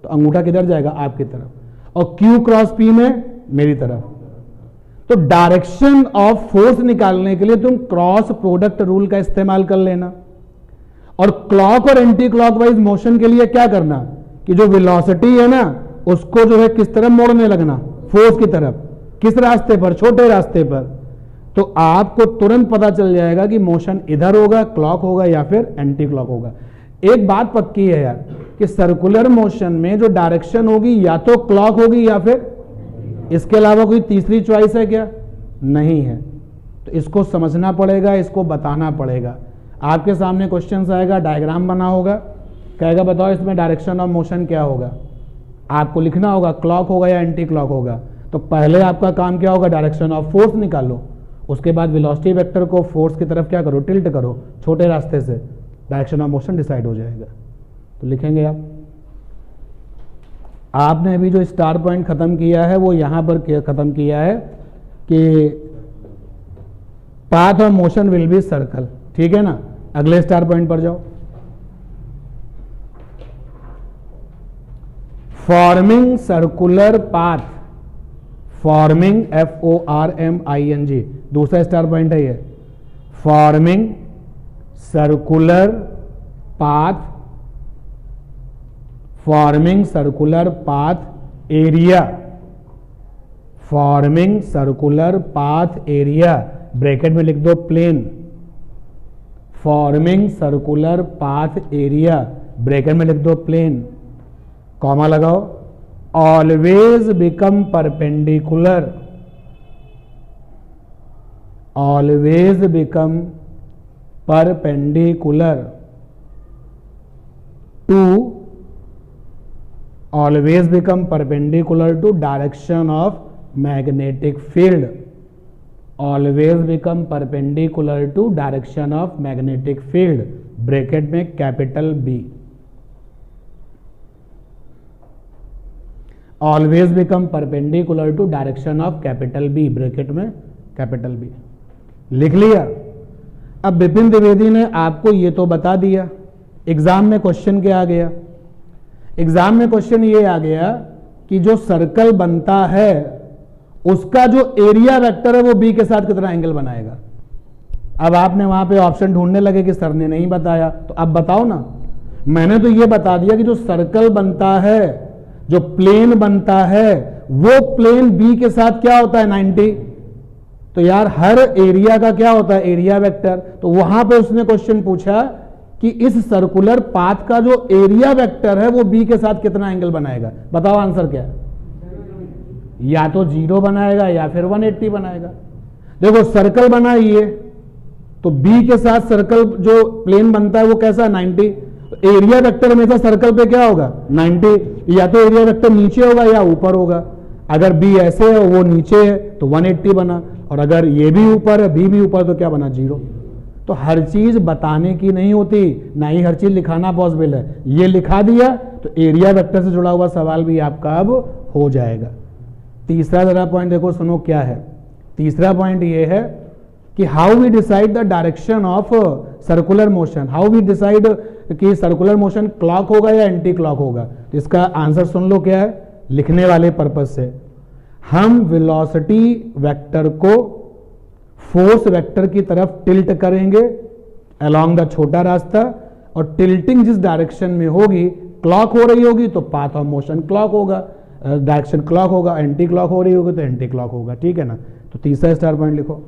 तो अंगूठा किधर जाएगा, आपकी तरफ, और Q क्रॉस P में मेरी तरफ। तो डायरेक्शन ऑफ फोर्स निकालने के लिए तुम क्रॉस प्रोडक्ट रूल का इस्तेमाल कर लेना। और क्लॉक और एंटी क्लॉकवाइज मोशन के लिए क्या करना कि जो वेलोसिटी है ना उसको जो है किस तरफ मोड़ने लगना, फोर्स की तरफ। किस रास्ते पर, छोटे रास्ते पर। तो आपको तुरंत पता चल जाएगा कि मोशन इधर होगा, क्लॉक होगा या फिर एंटी क्लॉक होगा। एक बात पक्की है यार कि सर्कुलर मोशन में जो डायरेक्शन होगी या तो क्लॉक होगी या फिर, इसके अलावा कोई तीसरी चॉइस है क्या? नहीं है। तो इसको समझना पड़ेगा, इसको बताना पड़ेगा। आपके सामने क्वेश्चन आएगा, डायग्राम बना होगा, कहेगा बताओ इसमें डायरेक्शन ऑफ मोशन क्या होगा। आपको लिखना होगा क्लॉक होगा या एंटी क्लॉक होगा। तो पहले आपका काम क्या होगा, डायरेक्शन ऑफ फोर्स निकालो। उसके बाद वेलोसिटी वेक्टर को फोर्स की तरफ क्या करो, टिल्ट करो छोटे रास्ते से, डायरेक्शन ऑफ मोशन डिसाइड हो जाएगा। तो लिखेंगे आपने अभी जो स्टार पॉइंट खत्म किया है वो यहां पर खत्म किया है कि path of motion will be circle. ठीक है ना? अगले स्टार पॉइंट पर जाओ। Forming circular path, forming FORMING, दूसरा स्टार पॉइंट है ये। Forming circular path, forming circular path area, forming circular path area, bracket में लिख दो plane. Forming circular path area, bracket में लिख दो प्लेन, कॉमा लगाओ। Always become perpendicular, always become perpendicular to, always become perpendicular to direction of magnetic field, always become perpendicular to direction of magnetic field, bracket में capital B. Always become perpendicular to direction of capital B, bracket में capital B. लिख लिया। अब विपिन द्विवेदी ने आपको ये तो बता दिया, एग्जाम में क्वेश्चन क्या आ गया? एग्जाम में क्वेश्चन ये आ गया कि जो सर्कल बनता है उसका जो एरिया वेक्टर है वो बी के साथ कितना एंगल बनाएगा। अब आपने वहां पे ऑप्शन ढूंढने लगे कि सर ने नहीं बताया, तो अब बताओ ना। मैंने तो ये बता दिया कि जो सर्कल बनता है, जो प्लेन बनता है, वो प्लेन बी के साथ क्या होता है 90। तो यार हर एरिया का क्या होता है एरिया वेक्टर। तो वहां पे उसने क्वेश्चन पूछा कि इस सर्कुलर पाथ का जो एरिया वेक्टर है वो बी के साथ कितना एंगल बनाएगा। बताओ आंसर क्या है? या तो 0 बनाएगा या फिर 180 बनाएगा। देखो सर्कल बना ये, तो बी के साथ सर्कल जो प्लेन बनता है वो कैसा 90। एरिया वेक्टर हमेशा सर्कल पे क्या होगा 90। या तो एरिया वेक्टर नीचे होगा या ऊपर होगा। अगर बी ऐसे है वो नीचे है तो 180 बना, और अगर ये भी ऊपर है बी भी ऊपर तो क्या बना 0। तो हर चीज बताने की नहीं होती, ना ही हर चीज लिखाना पॉसिबल है। ये लिखा दिया तो एरिया वेक्टर से जुड़ा हुआ सवाल भी आपका अब हो जाएगा। तीसरा जरा पॉइंट देखो, सुनो क्या है। तीसरा पॉइंट ये है कि how we decide the direction of circular motion. How we decide कि सर्कुलर मोशन क्लॉक होगा या एंटी क्लॉक होगा। तो इसका आंसर सुन लो क्या है, लिखने वाले पर्पज से। हम वेलोसिटी वेक्टर को फोर्स वेक्टर की तरफ टिल्ट करेंगे अलोंग द छोटा रास्ता, और टिल्टिंग जिस डायरेक्शन में होगी, क्लॉक हो रही होगी तो पाथ ऑफ मोशन क्लॉक होगा, डायरेक्शन क्लॉक होगा। एंटी क्लॉक हो रही होगी तो एंटी क्लॉक होगा। ठीक है ना। तो तीसरा स्टार पॉइंट लिखो।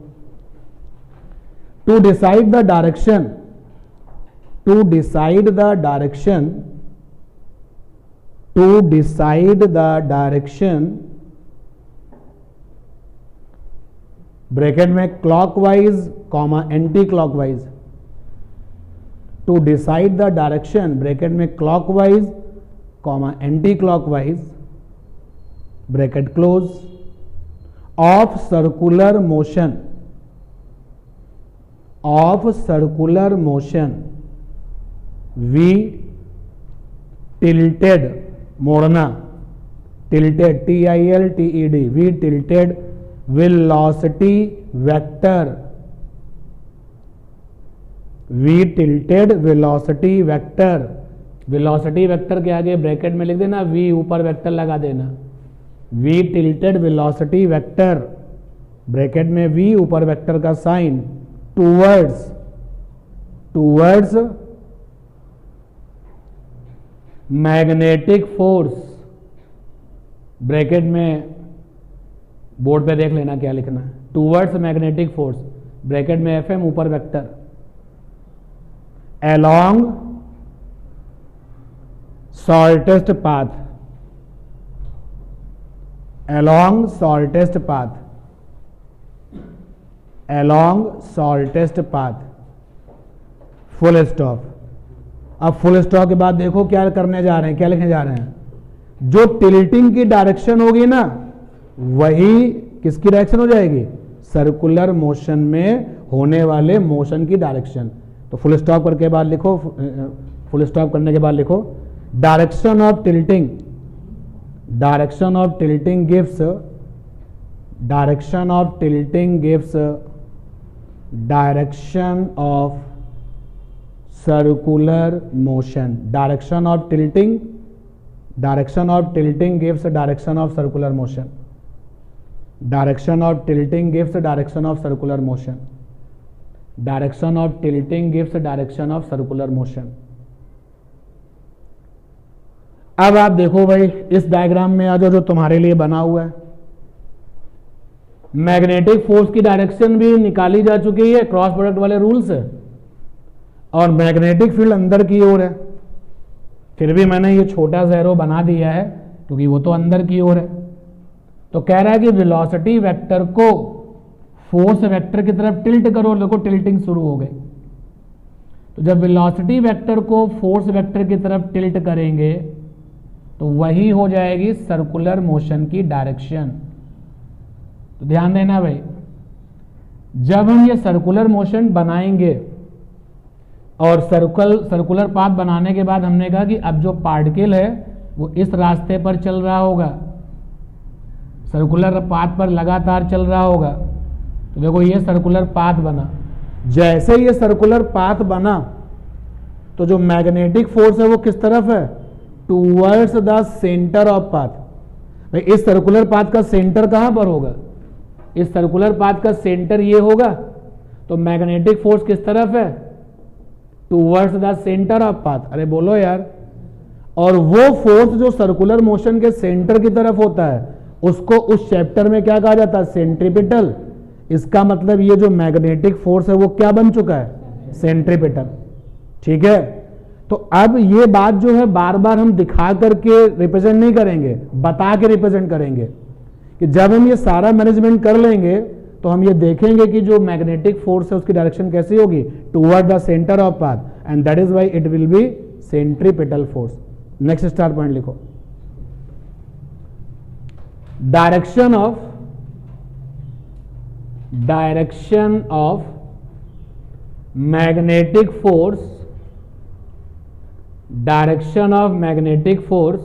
To decide the direction, to decide the direction, to decide the direction, bracket में clockwise comma anti clockwise. To decide the direction, bracket में clockwise comma anti clockwise, bracket close, of circular motion, of circular motion, V tilted, मोड़ना, tilted TILTED, V tilted velocity vector, V tilted velocity vector. Velocity vector के आगे bracket में लिख देना we, ऊपर vector लगा देना। V tilted velocity vector, bracket में वी, ऊपर वेक्टर का sign, towards, towards magnetic force, bracket में बोर्ड पे देख लेना क्या लिखना है, टूवर्ड्स मैग्नेटिक फोर्स, ब्रैकेट में FM, ऊपर vector, along shortest path, along shortest path, along shortest path, full stop. अब फुल स्टॉप के बाद देखो क्या करने जा रहे हैं, क्या लिखने जा रहे हैं। जो टिल्टिंग की डायरेक्शन होगी ना, वही किसकी डायरेक्शन हो जाएगी, सर्कुलर मोशन में होने वाले मोशन की डायरेक्शन। तो फुल स्टॉप करके बाद लिखो, फुल स्टॉप करने के बाद लिखो direction of tilting, direction of tilting gives, direction of tilting gives, direction of circular motion, direction of tilting gives a direction of circular motion, direction of tilting gives a direction of circular motion, direction of tilting gives a direction of circular motion. अब आप देखो भाई इस diagram में आ जाओ जो तुम्हारे लिए बना हुआ है। मैग्नेटिक फोर्स की डायरेक्शन भी निकाली जा चुकी है क्रॉस प्रोडक्ट वाले रूल से, और मैग्नेटिक फील्ड अंदर की ओर है। फिर भी मैंने ये छोटा सा एरो बना दिया है क्योंकि वो तो अंदर की ओर है। तो कह रहा है कि वेलोसिटी वेक्टर को फोर्स वेक्टर की तरफ टिल्ट करो। देखो टिल्टिंग शुरू हो गई। तो जब वेलोसिटी वेक्टर को फोर्स वेक्टर की तरफ टिल्ट करेंगे तो वही हो जाएगी सर्कुलर मोशन की डायरेक्शन। तो ध्यान देना भाई, जब हम ये सर्कुलर मोशन बनाएंगे और सर्कुलर पाथ बनाने के बाद हमने कहा कि अब जो पार्टिकल है वो इस रास्ते पर चल रहा होगा, सर्कुलर पाथ पर लगातार चल रहा होगा। तो देखो ये सर्कुलर पाथ बना। जैसे ये सर्कुलर पाथ बना तो जो मैग्नेटिक फोर्स है वो किस तरफ है? Towards the centre of path. भाई इस सर्कुलर पाथ का सेंटर कहां पर होगा? इस सर्कुलर पाथ का सेंटर ये होगा। तो मैग्नेटिक फोर्स किस तरफ है? Towards the centre of path. अरे बोलो यार। और वो फोर्स जो सर्कुलर मोशन के सेंटर की तरफ होता है उसको उस चैप्टर में क्या कहा जाता है? सेंट्रीपिटल। इसका मतलब ये जो मैग्नेटिक फोर्स है वो क्या बन चुका है? सेंट्रीपिटल। ठीक है। तो अब ये बात जो है बार बार हम दिखा करके रिप्रेजेंट नहीं करेंगे, बता के रिप्रेजेंट करेंगे कि जब हम ये सारा मैनेजमेंट कर लेंगे तो हम ये देखेंगे कि जो मैग्नेटिक फोर्स है उसकी डायरेक्शन कैसी होगी? Toward the centre of path, and that is why it will be centripetal force. Next star point लिखो। Direction of magnetic force, direction of magnetic force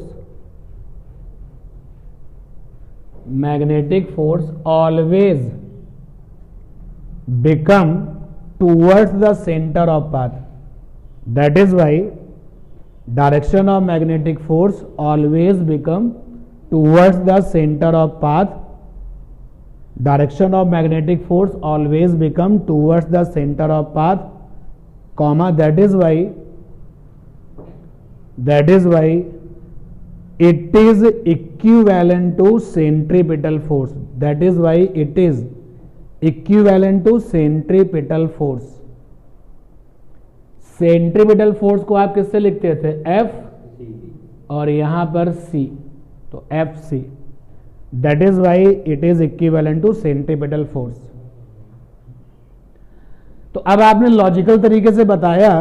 always become towards the center of path. That is why direction of magnetic force always become towards the center of path. Direction of magnetic force always become towards the center of path, comma, that is why it is equivalent to centripetal force. That is why it is equivalent to centripetal force. Centripetal force को आप किससे लिखते थे? F और यहां पर C, तो FC। That is why it is equivalent to centripetal force. तो अब आपने लॉजिकल तरीके से बताया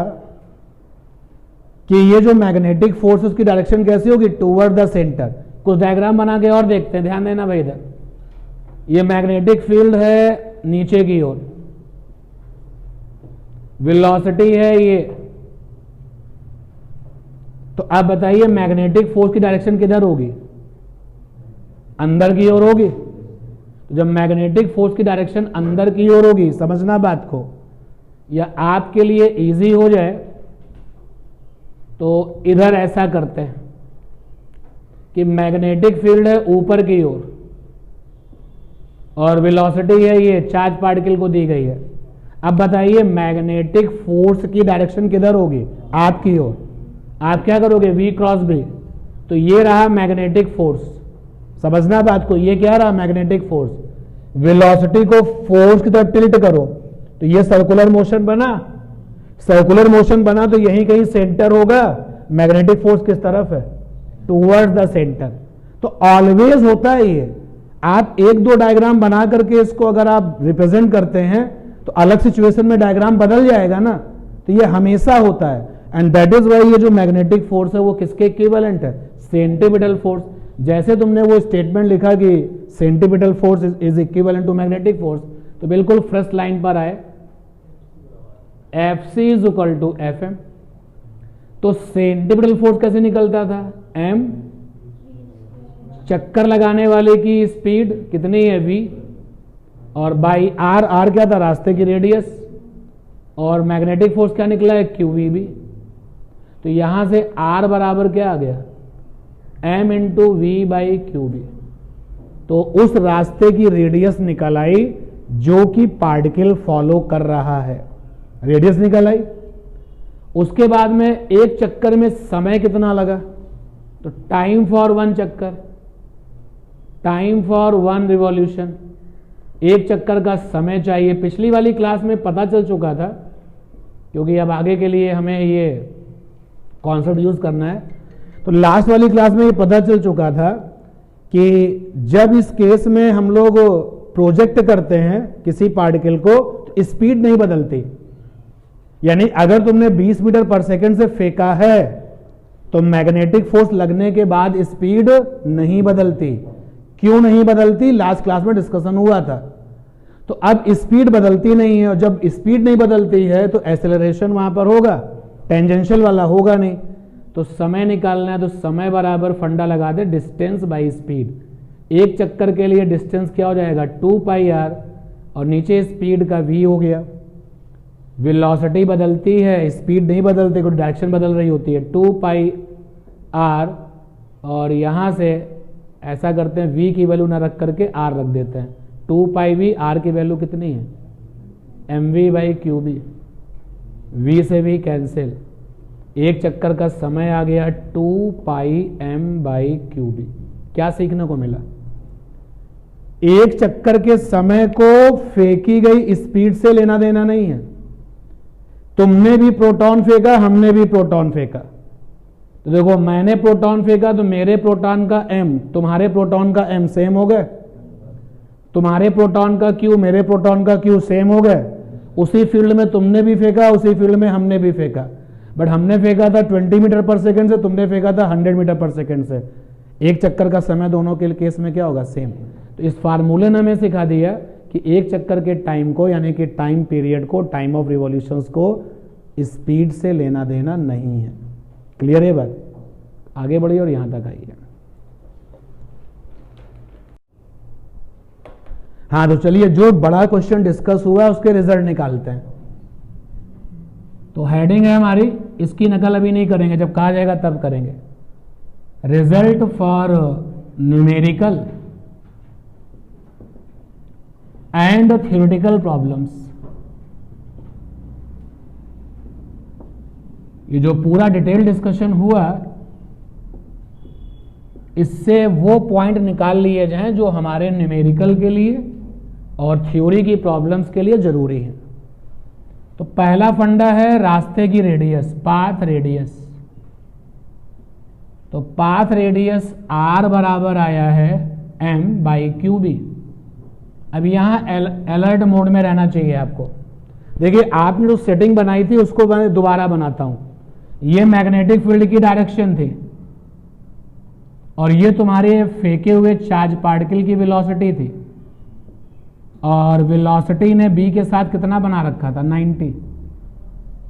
कि ये जो मैग्नेटिक फोर्स उसकी डायरेक्शन कैसी होगी? Toward the centre. कुछ डायग्राम बना के और देखते हैं, ध्यान देना भाई। इधर ये मैग्नेटिक फील्ड है नीचे की ओर, वेलोसिटी है ये। तो अब बताइए मैग्नेटिक फोर्स की डायरेक्शन किधर होगी? अंदर की ओर होगी। तो जब मैग्नेटिक फोर्स की डायरेक्शन अंदर की ओर होगी, समझना बात को, या आपके लिए इजी हो जाए तो इधर ऐसा करते हैं कि मैग्नेटिक फील्ड है ऊपर की ओर और वेलोसिटी है ये चार्ज पार्टिकल को दी गई है। अब बताइए मैग्नेटिक फोर्स की डायरेक्शन किधर होगी? आपकी ओर। आप क्या करोगे? V cross B। तो ये रहा मैग्नेटिक फोर्स, समझना बात को, ये क्या रहा? Magnetic force. वेलोसिटी को फोर्स की तरफ टिल्ट करो तो ये सर्कुलर मोशन बना। सर्कुलर मोशन बना तो यहीं कहीं सेंटर होगा। मैग्नेटिक फोर्स किस तरफ है? Towards the centre. तो ऑलवेज होता है ये। आप एक दो डायग्राम बना करके इसको अगर आप रिप्रेजेंट करते हैं तो अलग सिचुएशन में डायग्राम बदल जाएगा ना। तो ये हमेशा होता है, एंड दैट इज वाई ये जो मैग्नेटिक फोर्स है वो किसके इक्विवेलेंट है? Centripetal force. जैसे तुमने वो स्टेटमेंट लिखा कि centripetal force is equivalent to magnetic force, तो बिल्कुल फर्स्ट लाइन पर आए FC is equal to FM। तो सेंट्रीपिटल फोर्स कैसे निकलता था? M, चक्कर लगाने वाले की स्पीड कितनी है? V, और बाई R क्या था? रास्ते की रेडियस। और मैग्नेटिक फोर्स क्या निकला है, QVB। तो यहां से R बराबर क्या आ गया, M into v by QB। तो उस रास्ते की रेडियस निकल आई जो कि पार्टिकल फॉलो कर रहा है, रेडियस निकल आई। उसके बाद में एक चक्कर में समय कितना लगा, तो टाइम फॉर वन चक्कर, टाइम फॉर वन रिवॉल्यूशन, एक चक्कर का समय चाहिए। पिछली वाली क्लास में पता चल चुका था, क्योंकि अब आगे के लिए हमें ये कॉन्सेप्ट यूज करना है। तो लास्ट वाली क्लास में ये पता चल चुका था कि जब इस केस में हम लोग प्रोजेक्ट करते हैं किसी पार्टिकल को, तो स्पीड नहीं बदलती। यानी अगर तुमने 20 मीटर पर सेकंड से फेंका है तो मैग्नेटिक फोर्स लगने के बाद स्पीड नहीं बदलती। क्यों नहीं बदलती, लास्ट क्लास में डिस्कशन हुआ था। तो अब स्पीड बदलती नहीं है, और जब स्पीड नहीं बदलती है तो एक्सेलरेशन वहां पर होगा, टेंजेंशियल वाला होगा नहीं। तो समय निकालना है, तो समय बराबर फंडा लगा दे डिस्टेंस बाई स्पीड। एक चक्कर के लिए डिस्टेंस क्या हो जाएगा, 2πr, और नीचे स्पीड का v हो गया। वेलोसिटी बदलती है, स्पीड नहीं बदलती, कोई डायरेक्शन बदल रही होती है, 2πr, और यहां से ऐसा करते हैं v की वैल्यू ना रख करके r रख देते हैं, 2πv, r की वैल्यू कितनी है, mv बाई QB, v से v कैंसिल, एक चक्कर का समय आ गया 2πm बाई QB। क्या सीखने को मिला, एक चक्कर के समय को फेंकी गई स्पीड से लेना देना नहीं है। तुमने भी प्रोटॉन फेंका, हमने भी प्रोटॉन फेंका, तो देखो मैंने प्रोटॉन फेंका तो मेरे प्रोटॉन का m तुम्हारे प्रोटॉन का m सेम हो गए, तुम्हारे प्रोटॉन का q मेरे प्रोटॉन का q सेम हो गए। उसी फील्ड में तुमने भी फेंका, उसी फील्ड में हमने भी फेंका, बट हमने फेंका था 20 मीटर पर सेकंड से, तुमने फेंका था 100 मीटर पर सेकंड से। एक चक्कर का समय दोनों के केस में क्या होगा, सेम। तो इस फार्मूले ने हमें सिखा दिया कि एक चक्कर के टाइम को, यानी कि टाइम पीरियड को, टाइम ऑफ रिवॉल्यूशंस को स्पीड से लेना देना नहीं है। क्लियर है बात, आगे बढ़िए और यहां तक आइए। हाँ तो चलिए, जो बड़ा क्वेश्चन डिस्कस हुआ है उसके रिजल्ट निकालते हैं। तो हेडिंग है हमारी, इसकी नकल अभी नहीं करेंगे, जब कहा जाएगा तब करेंगे। Result for numerical and theoretical problems. ये जो पूरा डिटेल डिस्कशन हुआ, इससे वो पॉइंट निकाल लिए जाएं जो हमारे न्यूमेरिकल के लिए और थ्योरी की प्रॉब्लम्स के लिए जरूरी है। तो पहला फंडा है रास्ते की रेडियस, पाथ रेडियस। तो पाथ रेडियस r बराबर आया है m बाई QB। अब यहां अलर्ट मोड में रहना चाहिए आपको। देखिए आपने जो सेटिंग बनाई थी उसको मैं दोबारा बनाता हूं। ये मैग्नेटिक फील्ड की डायरेक्शन थी और ये तुम्हारे फेंके हुए चार्ज पार्टिकल की वेलोसिटी थी, और वेलोसिटी ने b के साथ कितना बना रखा था, 90।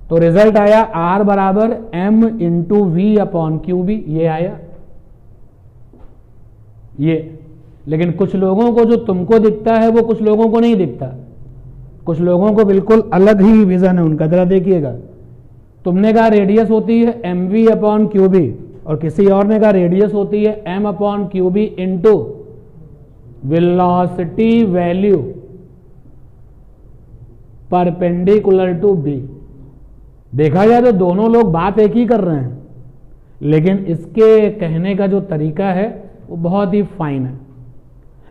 तो रिजल्ट आया r बराबर m into v upon QB, ये आया ये। लेकिन कुछ लोगों को जो तुमको दिखता है वो कुछ लोगों को नहीं दिखता, कुछ लोगों को बिल्कुल अलग ही विजन है उनका। जरा देखिएगा, तुमने कहा रेडियस होती है mv अपॉन QB, और किसी और ने कहा रेडियस होती है m अपॉन QB into velocity value perpendicular to b। देखा जाए तो दोनों लोग बात एक ही कर रहे हैं, लेकिन इसके कहने का जो तरीका है वो बहुत ही फाइन है।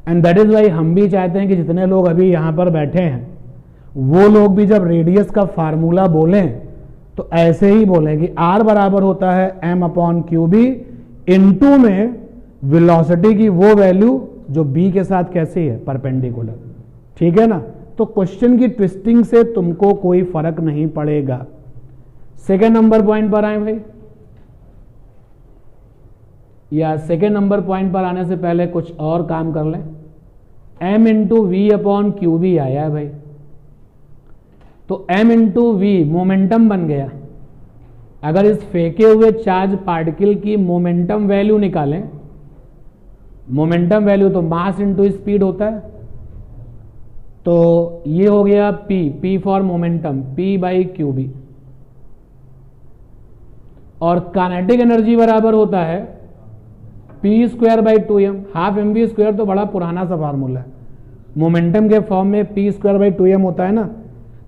एंड दैट इज वाई हम भी चाहते हैं कि जितने लोग अभी यहां पर बैठे हैं वो लोग भी जब रेडियस का फार्मूला बोलें तो ऐसे ही बोलें कि r बराबर होता है m अपॉन QB इनटू में वेलोसिटी की वो वैल्यू जो b के साथ कैसी है, परपेंडिकुलर। ठीक है ना। तो क्वेश्चन की ट्विस्टिंग से तुमको कोई फर्क नहीं पड़ेगा। सेकेंड नंबर पॉइंट पर आए भाई, या सेकेंड नंबर पॉइंट पर आने से पहले कुछ और काम कर लें। m into v upon QB आया है भाई, तो m इंटू वी मोमेंटम बन गया। अगर इस फेंके हुए चार्ज पार्टिकल की मोमेंटम वैल्यू निकालें, मोमेंटम वैल्यू तो मास इंटू स्पीड होता है, तो ये हो गया P for momentum, P by q b. और काइनेटिक एनर्जी बराबर होता है P square by 2m, half m v square तो बड़ा पुराना सा फार्मूला है, मोमेंटम के फॉर्म में P स्क्वायर बाई 2m होता है ना,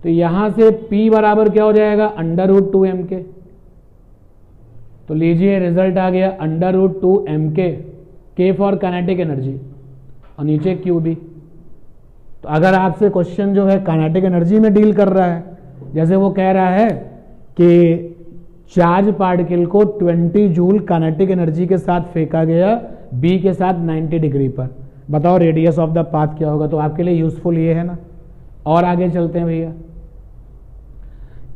तो यहां से P बराबर क्या हो जाएगा, √2m के। तो लीजिए रिजल्ट आ गया √2m के फॉर काइनेटिक एनर्जी और नीचे क्यू बी। तो अगर आपसे क्वेश्चन जो है काइनेटिक एनर्जी में डील कर रहा है, जैसे वो कह रहा है कि चार्ज पार्टिकल को 20 जूल काइनेटिक एनर्जी के साथ फेंका गया बी के साथ 90 डिग्री पर, बताओ रेडियस ऑफ द पाथ क्या होगा। तो आपके लिए यूजफुल ये है ना। और आगे चलते हैं भैया,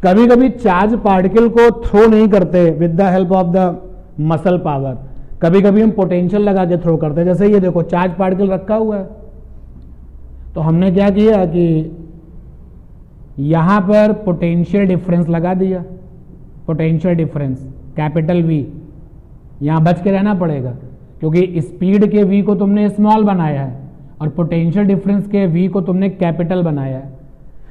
कभी कभी चार्ज पार्टिकल को थ्रो नहीं करते with the help of the muscle power, कभी कभी हम पोटेंशियल लगा के थ्रो करते हैं। जैसे ये देखो चार्ज पार्टिकल रखा हुआ है, तो हमने क्या किया कि यहां पर पोटेंशियल डिफरेंस लगा दिया, पोटेंशियल डिफरेंस कैपिटल V। यहां बच के रहना पड़ेगा क्योंकि स्पीड के V को तुमने स्मॉल बनाया है और पोटेंशियल डिफरेंस के V को तुमने कैपिटल बनाया है।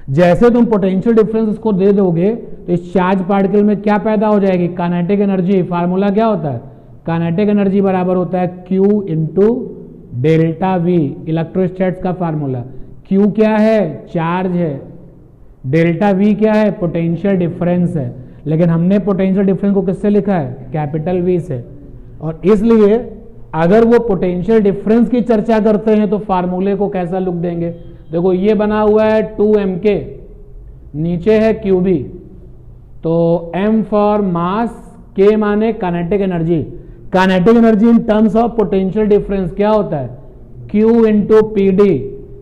जैसे तुम पोटेंशियल डिफरेंस इसको दे दोगे तो इस चार्ज पार्टिकल में क्या पैदा हो जाएगी, काइनेटिक एनर्जी। फार्मूला क्या होता है, काइनेटिक एनर्जी बराबर होता है Q इंटू डेल्टा V, इलेक्ट्रोस्टैट्स का फार्मूला। Q क्या है, चार्ज है, डेल्टा V क्या है, पोटेंशियल डिफरेंस है। लेकिन हमने पोटेंशियल डिफरेंस को किससे लिखा है, कैपिटल V से। और इसलिए अगर वो पोटेंशियल डिफरेंस की चर्चा करते हैं तो फार्मूले को कैसा लुक देंगे, देखो ये बना हुआ है 2mk, नीचे है QB, तो m फॉर मास, k माने kinetic energy. Kinetic energy in terms of potential difference क्या होता है, Q इंटू PD,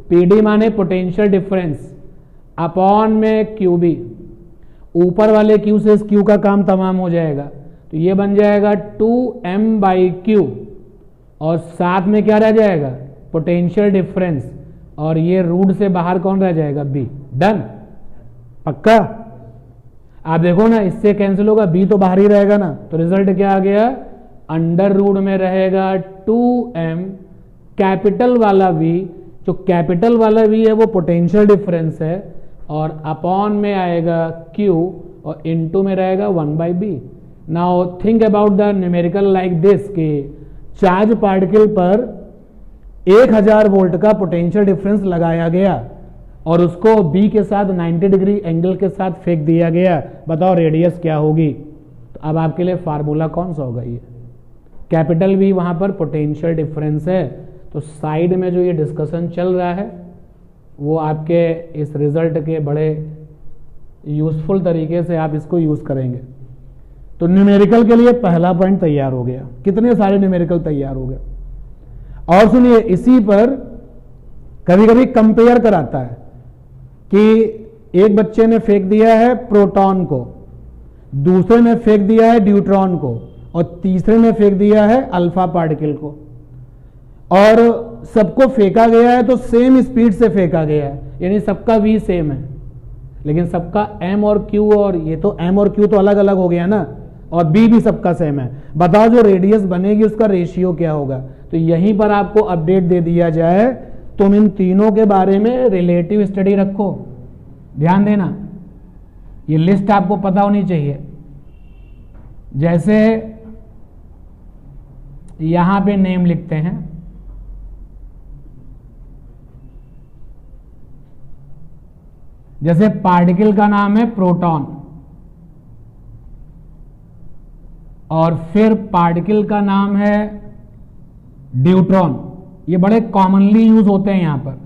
PD माने पोटेंशियल डिफरेंस, अपॉन में QB। ऊपर वाले Q से इस Q का काम तमाम हो जाएगा, तो ये बन जाएगा 2m बाई Q और साथ में क्या रह जाएगा, पोटेंशियल डिफरेंस, और ये रूट से बाहर कौन रह जाएगा, B। डन, पक्का। आप देखो ना इससे कैंसिल होगा, B तो बाहर ही रहेगा ना, तो रिजल्ट क्या आ गया, अंडर रूट में रहेगा 2m कैपिटल वाला V, जो कैपिटल वाला V है वो पोटेंशियल डिफरेंस है, और अपॉन में आएगा Q और इनटू में रहेगा 1/b। Now think about the numerical like this कि चार्ज पार्टिकल पर 1000 वोल्ट का पोटेंशियल डिफरेंस लगाया गया और उसको B के साथ 90 डिग्री एंगल के साथ फेंक दिया गया, बताओ रेडियस क्या होगी। तो अब आपके लिए फार्मूला कौन सा होगा, ये कैपिटल V वहां पर पोटेंशियल डिफरेंस है। तो साइड में जो ये डिस्कशन चल रहा है वो आपके इस रिजल्ट के बड़े यूजफुल तरीके से आप इसको यूज करेंगे। तो न्यूमेरिकल के लिए पहला पॉइंट तैयार हो गया, कितने सारे न्यूमेरिकल तैयार हो गए। और सुनिए इसी पर कभी कभी कंपेयर कराता है कि एक बच्चे ने फेंक दिया है प्रोटॉन को, दूसरे ने फेंक दिया है ड्यूट्रॉन को, और तीसरे ने फेंक दिया है अल्फा पार्टिकल को, और सबको फेंका गया है तो सेम स्पीड से फेंका गया है, यानी सबका V सेम है, लेकिन सबका M और Q, और ये तो M और Q तो अलग अलग हो गया ना, और B भी सबका सेम है। बताओ जो रेडियस बनेगी उसका रेशियो क्या होगा। तो यहीं पर आपको अपडेट दे दिया जाए, तुम इन तीनों के बारे में रिलेटिव स्टडी रखो, ध्यान देना, ये लिस्ट आपको पता होनी चाहिए। जैसे यहां पे नेम लिखते हैं, जैसे पार्टिकल का नाम है प्रोटॉन, और फिर पार्टिकल का नाम है ड्यूट्रॉन, ये बड़े कॉमनली यूज होते हैं यहां पर,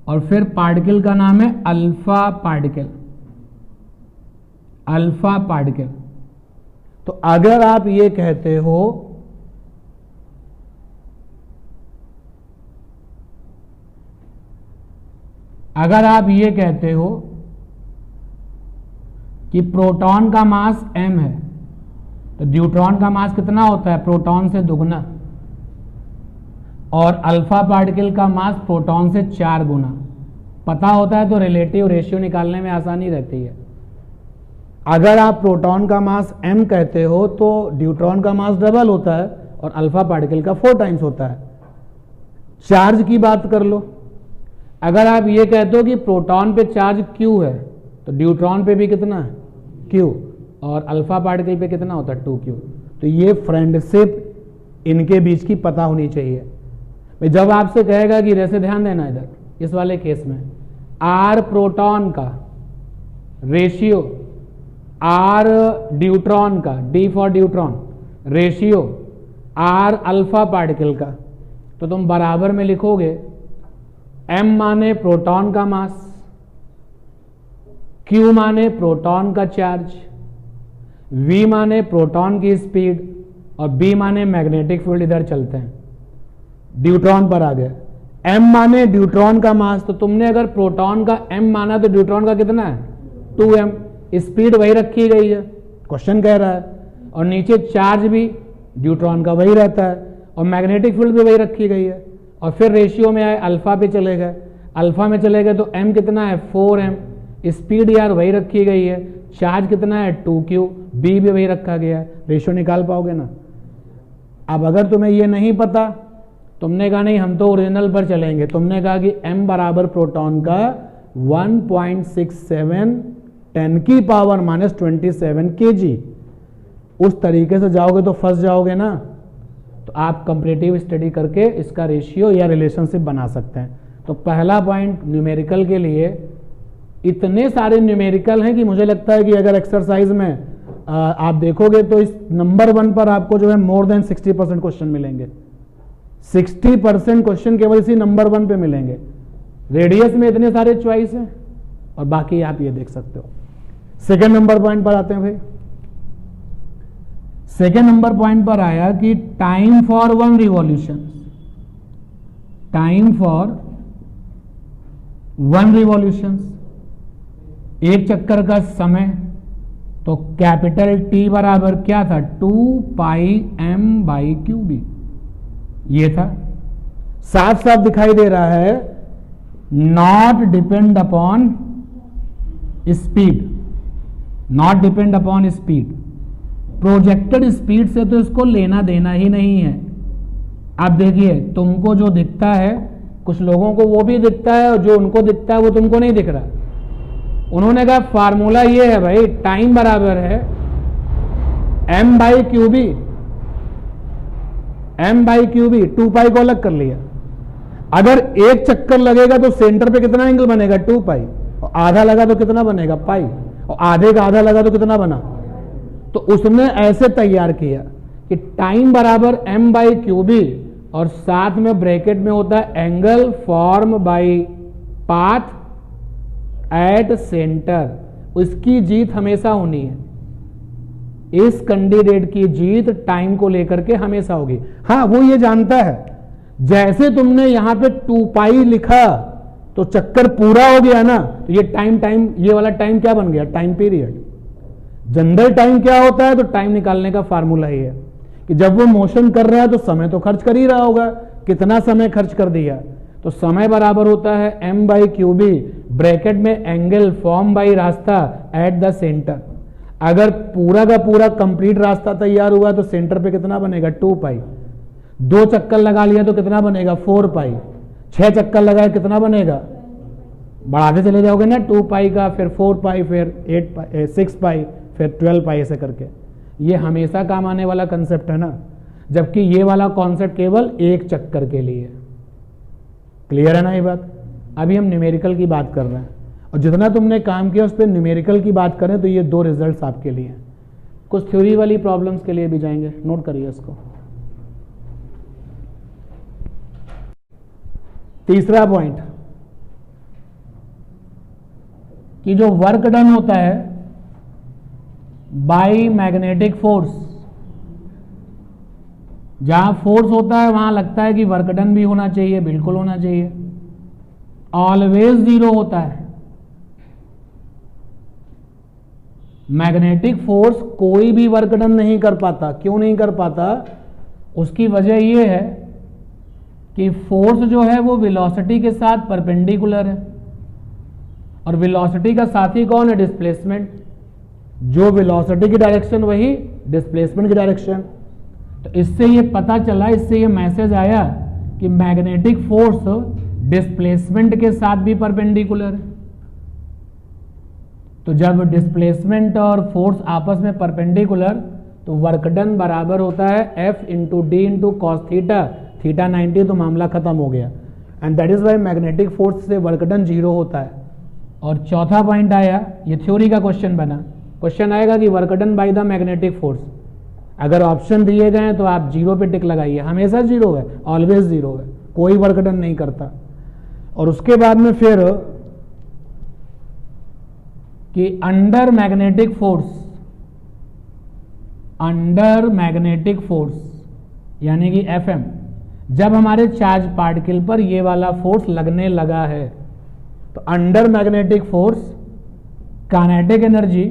और फिर पार्टिकल का नाम है अल्फा पार्टिकल, अल्फा पार्टिकल। तो अगर आप ये कहते हो कि प्रोटॉन का मास m है, तो ड्यूट्रॉन का मास कितना होता है, प्रोटॉन से दुगना, और अल्फा पार्टिकल का मास प्रोटॉन से 4 गुना। पता होता है तो रिलेटिव रेशियो निकालने में आसानी रहती है। अगर आप प्रोटॉन का मास m कहते हो तो ड्यूट्रॉन का मास डबल होता है और अल्फा पार्टिकल का 4 टाइम्स होता है। चार्ज की बात कर लो, अगर आप ये कहते हो कि प्रोटॉन पे चार्ज Q है तो ड्यूट्रॉन पे भी कितना है Q, और अल्फा पार्टिकल पे कितना होता है 2Q। तो ये फ्रेंडशिप इनके बीच की पता होनी चाहिए। भाई जब आपसे कहेगा कि जैसे ध्यान देना इधर इस वाले केस में R प्रोटॉन का रेशियो R ड्यूट्रॉन का, D for deuteron, ratio R alpha particle का, तो तुम बराबर में लिखोगे M माने प्रोटॉन का मास, Q माने प्रोटॉन का चार्ज, V माने प्रोटॉन की स्पीड, और B माने मैग्नेटिक फील्ड। इधर चलते हैं, ड्यूट्रॉन पर आ गए। M माने ड्यूट्रॉन का मास, तो तुमने अगर प्रोटॉन का M माना तो ड्यूट्रॉन का कितना है 2m, स्पीड वही रखी गई है, क्वेश्चन कह रहा है, और नीचे चार्ज भी ड्यूट्रॉन का वही रहता है, और मैग्नेटिक फील्ड भी वही रखी गई है। और फिर रेशियो में आए अल्फा पे चले गए, अल्फा में चले गए तो m कितना है 4m, स्पीड यार वही रखी गई है, चार्ज कितना है 2q, b भी वही रखा गया है। रेशियो निकाल पाओगे ना। अब अगर तुम्हें ये नहीं पता, तुमने कहा नहीं हम तो ओरिजिनल पर चलेंगे, तुमने कहा कि m बराबर प्रोटॉन का 1.67 10⁻⁻27 kg, उस तरीके से जाओगे तो फंस जाओगे ना। तो आप कंपैरेटिव स्टडी करके इसका रेशियो या रिलेशनशिप बना सकते हैं। तो पहला पॉइंट न्यूमेरिकल के लिए, इतने सारे न्यूमेरिकल हैं कि मुझे लगता है कि अगर एक्सरसाइज में आप देखोगे तो इस नंबर 1 पर आपको जो है मोर देन 60% क्वेश्चन मिलेंगे। 60% क्वेश्चन केवल इसी नंबर 1 पे मिलेंगे। रेडियस में इतने सारे चॉइस हैं, और बाकी आप ये देख सकते हो। सेकेंड नंबर पॉइंट पर आते हैं भाई। सेकेंड नंबर पॉइंट पर आया कि time for 1 revolution, time for 1 revolution, एक चक्कर का समय, तो कैपिटल T बराबर क्या था 2πm/cube, ये था। साफ साफ दिखाई दे रहा है not depend upon speed, not depend upon speed. Projected speed से तो इसको लेना देना ही नहीं है। आप देखिए तुमको जो दिखता है कुछ लोगों को वो भी दिखता है, और जो उनको दिखता है वो तुमको नहीं दिख रहा। उन्होंने कहा फार्मूला ये है भाई, टाइम बराबर है m/qb, m/qb, 2π को अलग कर लिया। अगर एक चक्कर लगेगा तो सेंटर पे कितना एंगल बनेगा 2π, और आधा लगा तो कितना बनेगा पाई, और आधे का आधा लगा तो कितना बना। तो उसने ऐसे तैयार किया कि टाइम बराबर m/qb, और साथ में ब्रैकेट में होता है angle form by path at centre. उसकी जीत हमेशा होनी है, इस कैंडिडेट की जीत टाइम को लेकर के हमेशा होगी। हाँ वो ये जानता है, जैसे तुमने यहां पे 2π लिखा तो चक्कर पूरा हो गया ना, तो ये टाइम ये वाला टाइम क्या बन गया टाइम पीरियड। जनरल टाइम क्या होता है, तो टाइम निकालने का फार्मूला ही है कि जब वो मोशन कर रहा है तो समय तो खर्च कर ही रहा होगा, कितना समय खर्च कर दिया। तो समय बराबर होता है m/qb, ब्रैकेट में एंगल फॉर्म बाई रास्ता एट द सेंटर। अगर पूरा का पूरा कंप्लीट रास्ता तैयार हुआ तो सेंटर पे कितना बनेगा 2π। 2 चक्कर लगा लिया तो कितना बनेगा 4π। 6 चक्कर लगाए कितना बनेगा, बढ़ाते चले जाओगे ना 2π का, फिर 4π, फिर 8π, 6π, फिर 12π, ऐसे करके। ये हमेशा काम आने वाला कंसेप्ट है ना, जबकि ये वाला कॉन्सेप्ट केवल एक चक्कर के लिए। क्लियर है ना ये बात। अभी हम न्यूमेरिकल की बात कर रहे हैं, और जितना तुमने काम किया उस पर न्यूमेरिकल की बात करें तो ये 2 रिजल्ट्स आपके लिए। कुछ थ्योरी वाली प्रॉब्लम्स के लिए भी जाएंगे, नोट करिए इसको। तीसरा पॉइंट कि जो वर्क डन होता है बाय मैग्नेटिक फोर्स, जहां फोर्स होता है वहां लगता है कि वर्क डन भी होना चाहिए, बिल्कुल होना चाहिए, ऑलवेज 0 होता है। मैग्नेटिक फोर्स कोई भी वर्क डन नहीं कर पाता। क्यों नहीं कर पाता, उसकी वजह यह है कि फोर्स जो है वो वेलोसिटी के साथ परपेंडिकुलर है, और वेलोसिटी का साथी कौन है डिस्प्लेसमेंट। जो वेलोसिटी की डायरेक्शन वही डिस्प्लेसमेंट की डायरेक्शन। तो इससे ये पता चला, इससे ये मैसेज आया कि मैग्नेटिक फोर्स डिस्प्लेसमेंट के साथ भी परपेंडिकुलर है। तो जब डिस्प्लेसमेंट और फोर्स आपस में परपेंडिकुलर, तो वर्क डन बराबर होता है F into d into cos theta, theta 90, तो मामला खत्म हो गया। And that is why magnetic force से वर्क डन 0 होता है। और चौथा पॉइंट आया, ये थ्योरी का क्वेश्चन बना, क्वेश्चन आएगा कि work done by the magnetic force. अगर ऑप्शन दिए गए हैं तो आप 0 पे टिक लगाइए, हमेशा 0 है, ऑलवेज 0 है, कोई वर्क डन नहीं करता। और उसके बाद में फिर कि अंडर मैग्नेटिक फोर्स यानी कि FM, जब हमारे चार्ज पार्टिकल पर ये वाला फोर्स लगने लगा है, तो under magnetic force kinetic energy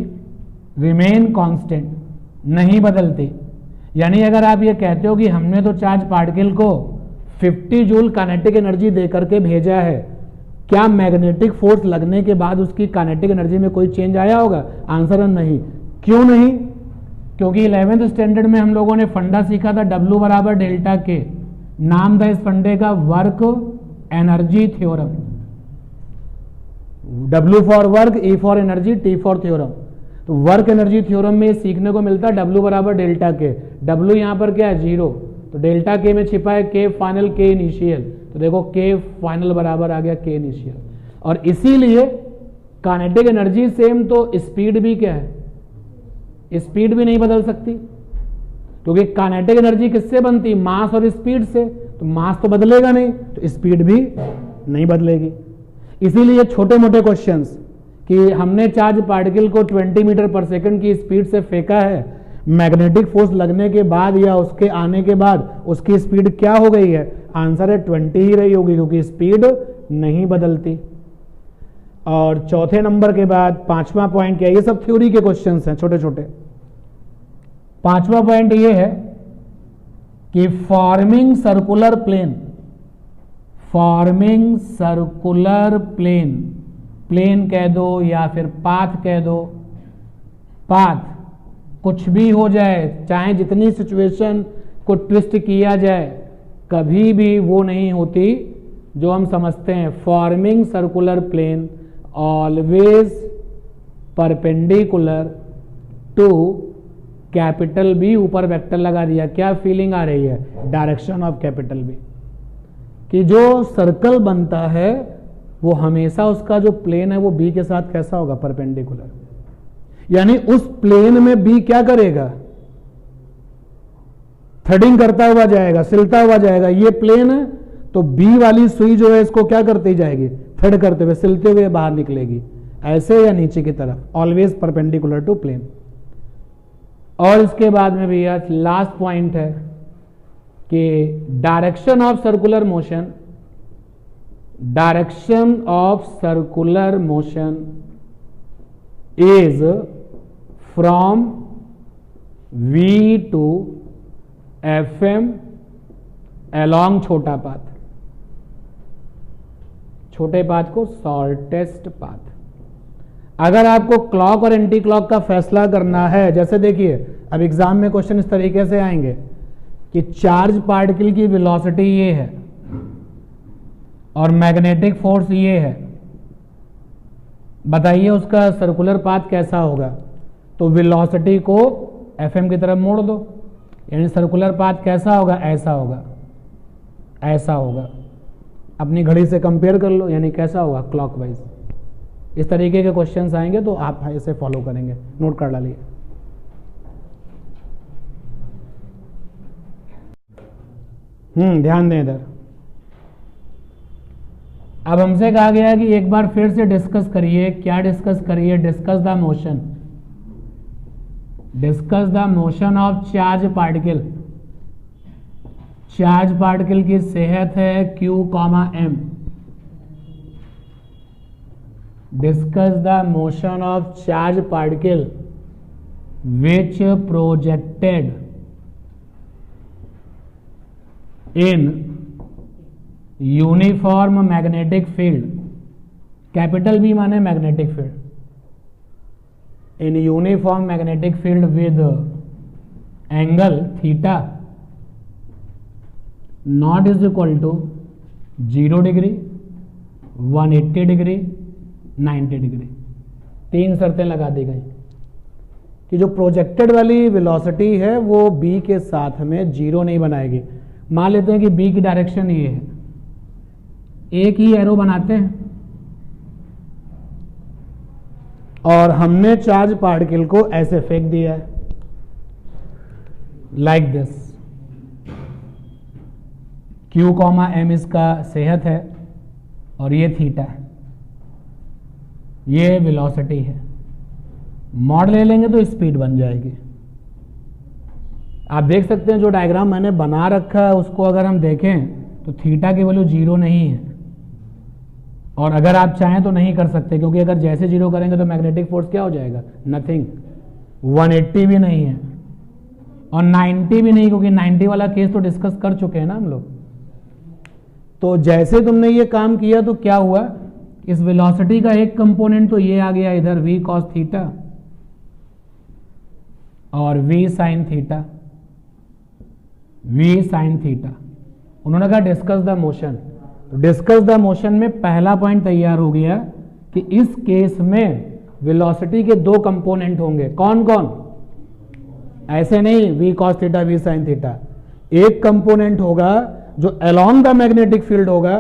remain constant, नहीं बदलती। यानी अगर आप ये कहते हो कि हमने तो चार्ज पार्टिकल को 50 जूल काइनेटिक एनर्जी देकर के भेजा है, क्या मैग्नेटिक फोर्स लगने के बाद उसकी काइनेटिक एनर्जी में कोई चेंज आया होगा? आंसर है नहीं। क्यों नहीं? क्योंकि 11th स्टैंडर्ड में हम लोगों ने फंडा सीखा था W बराबर डेल्टा के, नाम था इस फंडे का work energy theorem. W for work, E for energy, T for theorem. तो वर्क एनर्जी थ्योरम में सीखने को मिलता है W बराबर डेल्टा के। W यहां पर क्या है? 0, तो डेल्टा के में छिपा है K फाइनल, K इनिशियल, तो देखो K फाइनल बराबर आ गया K इनिशियल। और इसीलिए काइनेटिक एनर्जी सेम, तो स्पीड भी क्या है? स्पीड भी नहीं बदल सकती, क्योंकि काइनेटिक एनर्जी किससे बनती? मास और स्पीड से, तो मास तो बदलेगा नहीं, तो स्पीड भी नहीं बदलेगी। इसीलिए छोटे मोटे क्वेश्चंस कि हमने चार्ज पार्टिकल को 20 मीटर पर सेकंड की स्पीड से फेंका है, मैग्नेटिक फोर्स लगने के बाद या उसके आने के बाद उसकी स्पीड क्या हो गई है? आंसर है 20 ही रही होगी, क्योंकि स्पीड नहीं बदलती। और चौथे नंबर के बाद पांचवा पॉइंट क्या है? ये सब थ्योरी के क्वेश्चंस हैं छोटे छोटे। पांचवा पॉइंट ये है कि फॉर्मिंग सर्कुलर प्लेन, प्लेन कह दो या फिर पाथ कह दो, पाथ कुछ भी हो जाए, चाहे जितनी सिचुएशन को ट्विस्ट किया जाए, कभी भी वो नहीं होती जो हम समझते हैं। Forming circular plane always perpendicular to capital b, ऊपर वेक्टर लगा दिया। क्या फीलिंग आ रही है? डायरेक्शन ऑफ कैपिटल बी, कि जो सर्कल बनता है वो हमेशा उसका जो प्लेन है वो बी के साथ कैसा होगा? परपेंडिकुलर। यानी उस प्लेन में बी क्या करेगा? थ्रेडिंग करता हुआ जाएगा, सिलता हुआ जाएगा। ये प्लेन है तो बी वाली सुई जो है इसको क्या करती जाएगी? थ्रेड करते हुए, सिलते हुए बाहर निकलेगी, ऐसे या नीचे की तरफ, ऑलवेज परपेंडिकुलर टू प्लेन। और इसके बाद में भैया लास्ट पॉइंट है कि direction of circular motion is from V to FM along छोटा पाथ, छोटे पाथ को शॉर्टेस्ट पाथ। अगर आपको क्लॉक और एंटी क्लॉक का फैसला करना है, जैसे देखिए अब एग्जाम में क्वेश्चन इस तरीके से आएंगे कि चार्ज पार्टिकल की वेलोसिटी ये है और मैग्नेटिक फोर्स ये है, बताइए उसका सर्कुलर पाथ कैसा होगा? तो वेलोसिटी को FM की तरफ मोड़ दो, यानी सर्कुलर पाथ कैसा होगा? ऐसा होगा, ऐसा होगा। अपनी घड़ी से कंपेयर कर लो, यानी कैसा होगा? क्लॉकवाइज। इस तरीके के क्वेश्चंस आएंगे तो आप इसे फॉलो करेंगे, नोट कर डालिए। ध्यान दें इधर। अब हमसे कहा गया कि एक बार फिर से डिस्कस करिए। क्या डिस्कस करिए? Discuss the motion, discuss the motion of charge particle. Charge particle की सेहत है Q, M। Discuss the motion of charge particle which projected in uniform magnetic field. Capital B माने magnetic field. In uniform magnetic field with angle theta not is equal to 0 degree 180 degree, 90 degree. 3 शर्तें लगा दी गई कि जो projected वाली velocity है वो b के साथ में जीरो नहीं बनाएगी। मान लेते हैं कि b की डायरेक्शन ये है, एक ही एरो बनाते हैं और हमने चार्ज पार्टिकल को ऐसे फेंक दिया है लाइक दिस। Q, M इसका सेहत है और ये थीटा है, ये वेलोसिटी है। मॉड ले लेंगे तो स्पीड बन जाएगी। आप देख सकते हैं जो डायग्राम मैंने बना रखा है उसको अगर हम देखें तो थीटा की वैल्यू जीरो नहीं है, और अगर आप चाहें तो नहीं कर सकते, क्योंकि अगर जैसे जीरो करेंगे तो मैग्नेटिक फोर्स क्या हो जाएगा, नथिंग। 180 भी नहीं है और 90 भी नहीं, क्योंकि 90 वाला केस तो डिस्कस कर चुके हैं ना हम लोग। तो जैसे तुमने ये काम किया तो क्या हुआ, इस वेलोसिटी का एक कंपोनेंट तो ये आ गया इधर v cos थीटा और v sin theta, v sin theta. उन्होंने कहा discuss the motion. Discuss the motion में पहला पॉइंट तैयार हो गया कि इस केस में वेलोसिटी के दो कंपोनेंट होंगे। कौन कौन, ऐसे नहीं v cos theta v sin theta. एक कंपोनेंट होगा जो अलोंग द मैग्नेटिक फील्ड होगा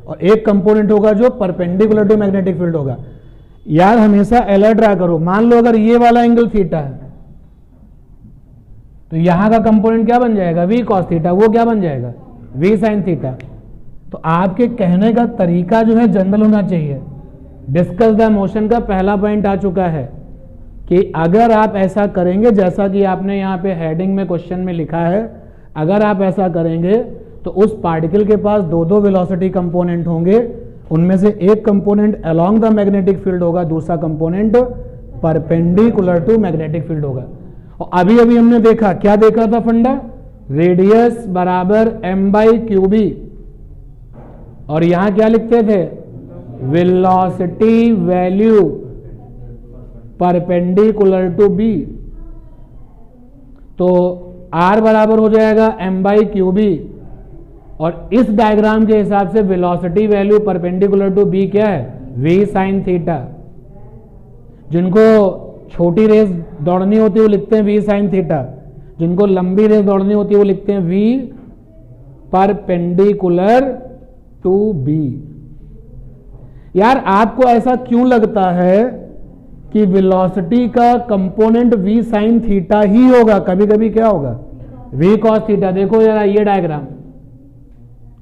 और एक कंपोनेंट होगा जो परपेंडिकुलर टू मैग्नेटिक फील्ड होगा। यार हमेशा अलर्ट रहा करो। मान लो अगर ये वाला एंगल थीटा है तो यहां का कंपोनेंट क्या बन जाएगा, v cos थीटा, वो क्या बन जाएगा, v sin थीटा। तो आपके कहने का तरीका जो है जनरल होना चाहिए। डिस्कस द मोशन का पहला पॉइंट आ चुका है कि अगर आप ऐसा करेंगे, जैसा कि आपने यहां पे हेडिंग में क्वेश्चन में लिखा है, अगर आप ऐसा करेंगे तो उस पार्टिकल के पास दो दो वेलोसिटी कंपोनेंट होंगे। उनमें से एक component along the magnetic field होगा, दूसरा component perpendicular to magnetic field होगा। और अभी अभी हमने देखा, क्या देखा था फंडा, रेडियस बराबर m/qb, और यहां क्या लिखते थे, velocity value perpendicular to b। तो r बराबर हो जाएगा m/qb, और इस डायग्राम के हिसाब से velocity value perpendicular to b क्या है, v sin थीटा। जिनको छोटी रेस दौड़नी होती है वो लिखते हैं v sin थीटा, जिनको लंबी रेस दौड़नी होती है वो लिखते हैं v परपेंडिकुलर टू b। यार आपको ऐसा क्यों लगता है कि वेलोसिटी का कंपोनेंट v sin थीटा ही होगा, कभी कभी क्या होगा v cos थीटा। देखो जरा ये डायग्राम,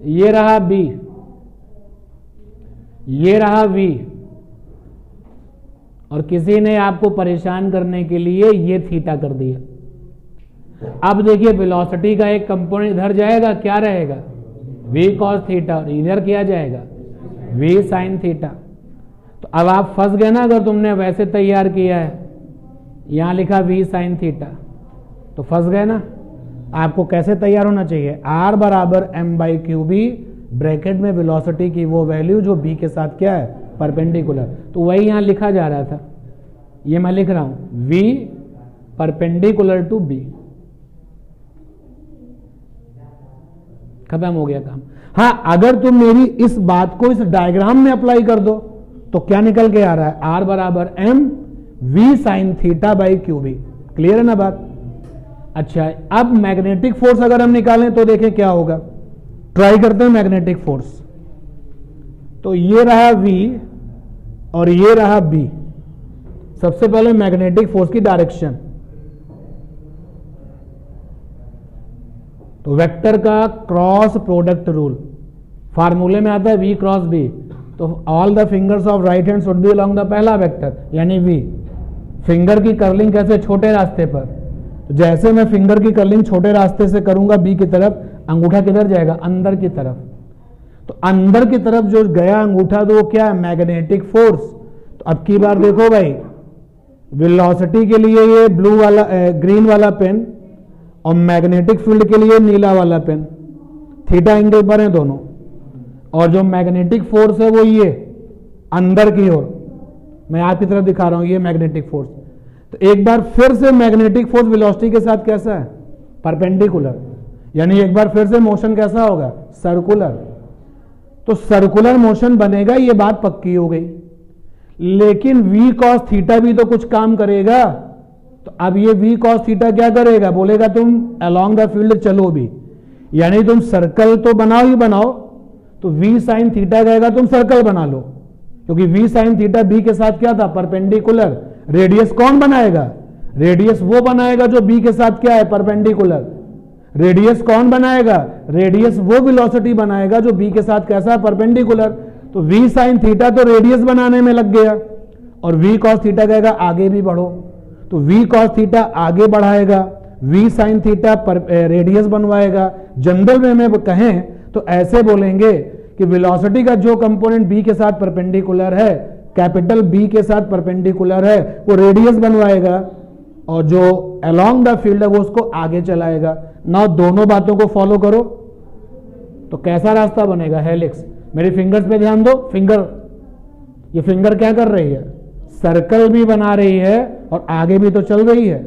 ये रहा b, ये रहा v, और किसी ने आपको परेशान करने के लिए ये थीटा कर दिया। अब देखिए वेलोसिटी का एक कंपोनेंट इधर जाएगा, क्या रहेगा, v cos थीटा, और इधर क्या जाएगा, v sin थीटा। तो अब आप फंस गए ना, अगर तुमने वैसे तैयार किया है, यहां लिखा v sin थीटा, तो फंस गए ना। आपको कैसे तैयार होना चाहिए, r बराबर m/qb, ब्रैकेट में वेलोसिटी की वो वैल्यू जो b के साथ क्या है, परपेंडिकुलर। तो वही यहां लिखा जा रहा था, ये मैं लिख रहा हूं v परपेंडिकुलर टू b। खत्म हो गया काम। हाँ, अगर तुम मेरी इस बात को इस डायग्राम में अप्लाई कर दो तो क्या निकल के आ रहा है, r बराबर m v sin theta by qb। Clear है ना बात। अच्छा, अब मैग्नेटिक फोर्स अगर हम निकालें तो देखें क्या होगा। ट्राई करते हैं मैग्नेटिक फोर्स। तो ये रहा v और ये रहा b। सबसे पहले मैग्नेटिक फोर्स की डायरेक्शन, तो वेक्टर का क्रॉस प्रोडक्ट रूल फार्मूले में आता है v क्रॉस b। तो all the fingers of right hand should be along the पहला वेक्टर यानी v। फिंगर की कर्लिंग कैसे, छोटे रास्ते पर। तो जैसे मैं फिंगर की कर्लिंग छोटे रास्ते से करूंगा b की तरफ, अंगूठा किधर जाएगा, अंदर की तरफ। तो अंदर की तरफ जो गया अंगूठा तो वो क्या है, मैग्नेटिक फोर्स। तो अब की बार देखो भाई, वेलोसिटी के लिए ये ब्लू वाला ग्रीन वाला पेन और मैग्नेटिक फील्ड के लिए नीला वाला पेन, थीटा एंगल पर है दोनों। और जो मैग्नेटिक फोर्स है वो ये अंदर की ओर, मैं आपकी तरफ दिखा रहा हूं, ये मैग्नेटिक फोर्स। तो एक बार फिर से मैग्नेटिक फोर्स वेलोसिटी के साथ कैसा है, परपेंडिकुलर। यानी एक बार फिर से मोशन कैसा होगा, सर्कुलर। तो सर्कुलर मोशन बनेगा, ये बात पक्की हो गई। लेकिन v cos थीटा भी तो कुछ काम करेगा। तो अब ये v cos थीटा क्या करेगा, बोलेगा तुम अलोंग द फील्ड चलो भी, यानी तुम सर्कल तो बनाओ ही बनाओ। तो v साइन थीटा कहेगा तुम सर्कल बना लो, क्योंकि v साइन थीटा b के साथ क्या था, परपेंडिकुलर। रेडियस कौन बनाएगा, रेडियस वो बनाएगा जो b के साथ क्या है, परपेंडिकुलर। रेडियस कौन बनाएगा, रेडियस वो वेलोसिटी बनाएगा जो b के साथ कैसा है, परपेंडिकुलर। तो v साइन थीटा तो रेडियस बनाने में लग गया, और v cos थीटा कहेगा आगे भी बढ़ो। तो v cos थीटा आगे बढ़ाएगा, v साइन थीटा रेडियस बनवाएगा। जनरल वे में कहें तो ऐसे बोलेंगे कि वेलोसिटी का जो कंपोनेंट b के साथ परपेंडिकुलर है, कैपिटल B के साथ परपेंडिकुलर है, वो रेडियस बनवाएगा, और जो अलोंग द फील्ड है वो उसको आगे चलाएगा। ना दोनों बातों को फॉलो करो तो कैसा रास्ता बनेगा, हेलिक्स। मेरी फिंगर्स पे ध्यान दो, फिंगर, ये फिंगर क्या कर रही है, सर्कल भी बना रही है और आगे भी तो चल रही है।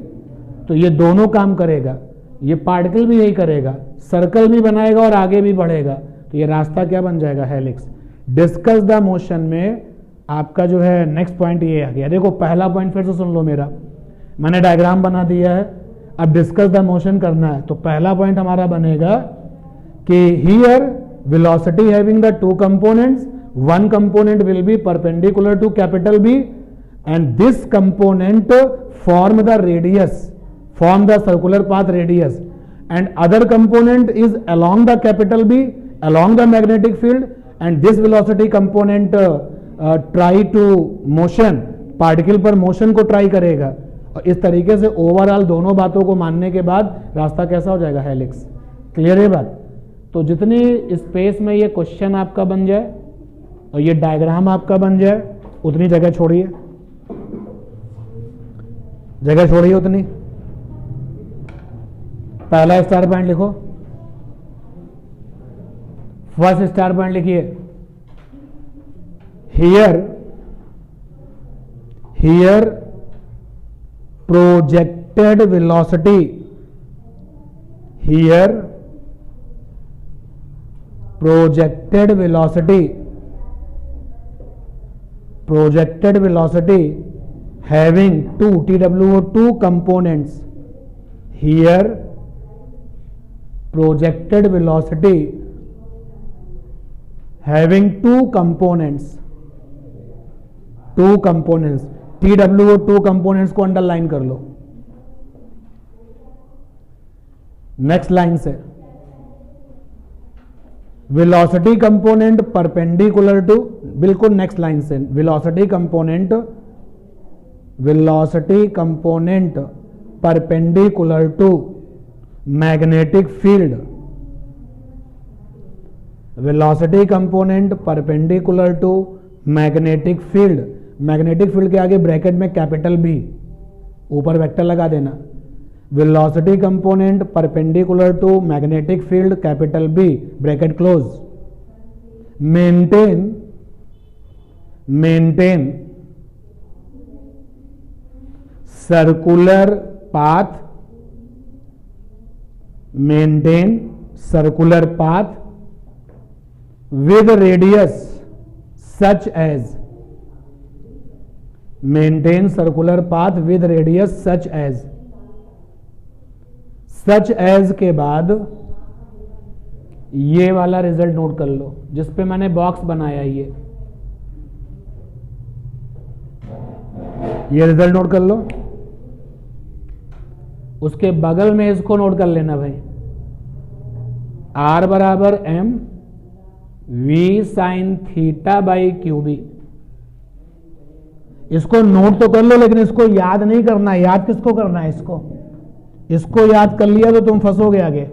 तो ये दोनों काम करेगा, ये पार्टिकल भी यही करेगा, सर्कल भी बनाएगा और आगे भी बढ़ेगा। तो ये रास्ता क्या बन जाएगा, हेलिक्स। डिस्कस द मोशन में आपका जो है नेक्स्ट पॉइंट ये आ गया। देखो पहला पॉइंट फिर से सुन लो मेरा, मैंने डायग्राम बना दिया है, अब डिस्कस द मोशन करना है। तो पहला पॉइंट हमारा बनेगा कि here velocity having the two components, one component will be perpendicular to capital b and this component form the radius, form the circular path radius, and other component is along the capital b, along the magnetic field, and this velocity component try to motion, particle पर motion को try करेगा। और इस तरीके से overall दोनों बातों को मानने के बाद रास्ता कैसा हो जाएगा, हेलिक्स। क्लियर है बात। तो जितनी स्पेस में ये क्वेश्चन आपका बन जाए और ये डायग्राम आपका बन जाए, उतनी जगह छोड़िए, जगह छोड़िए उतनी। पहला स्टार पॉइंट लिखो, फर्स्ट स्टार पॉइंट लिखिए, here projected velocity, here projected velocity having two TWO2 components, here projected velocity having two components, TWO2 components को अंडरलाइन कर लो। नेक्स्ट लाइन से वेलोसिटी कंपोनेंट परपेंडिकुलर टू, बिल्कुल नेक्स्ट लाइन से velocity component perpendicular to magnetic field, velocity component perpendicular to magnetic field. Magnetic field के आगे bracket में capital b, ऊपर वेक्टर लगा देना। Velocity component perpendicular to magnetic field, capital B, bracket close. Maintain circular path with radius such as, maintain circular path with radius such as के बाद ये वाला रिजल्ट नोट कर लो जिस पे मैंने बॉक्स बनाया। ये रिजल्ट नोट कर लो, उसके बगल में इसको नोट कर लेना भाई, R बराबर m v sine theta by q b. इसको नोट तो कर लो लेकिन इसको याद नहीं करना है। याद किसको करना है, इसको याद कर लिया तो तुम फंसोगे आगे।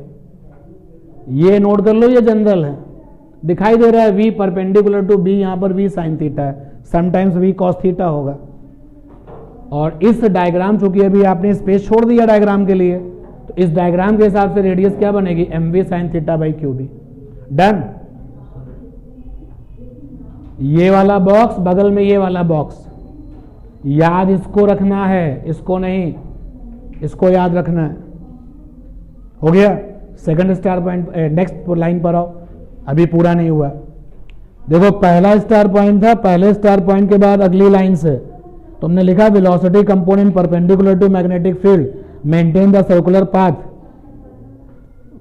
ये नोट कर लो, ये जनरल है, दिखाई दे रहा है v परपेंडिकुलर टू b, यहां पर v साइन थीटा है, समटाइम्स v कॉस थीटा होगा। और इस डायग्राम, चूंकि अभी आपने स्पेस छोड़ दिया डायग्राम के लिए, तो इस डायग्राम के हिसाब से रेडियस क्या बनेगी, mv sine theta by q b. Done. ये वाला बॉक्स, बगल में ये वाला बॉक्स, याद इसको रखना है, इसको नहीं, इसको याद रखना है। हो गया। Second star point, next line पर आओ, अभी पूरा नहीं हुआ। देखो पहला स्टार पॉइंट था, पहले स्टार पॉइंट के बाद अगली लाइन से तुमने लिखा velocity component perpendicular to magnetic field maintain the circular path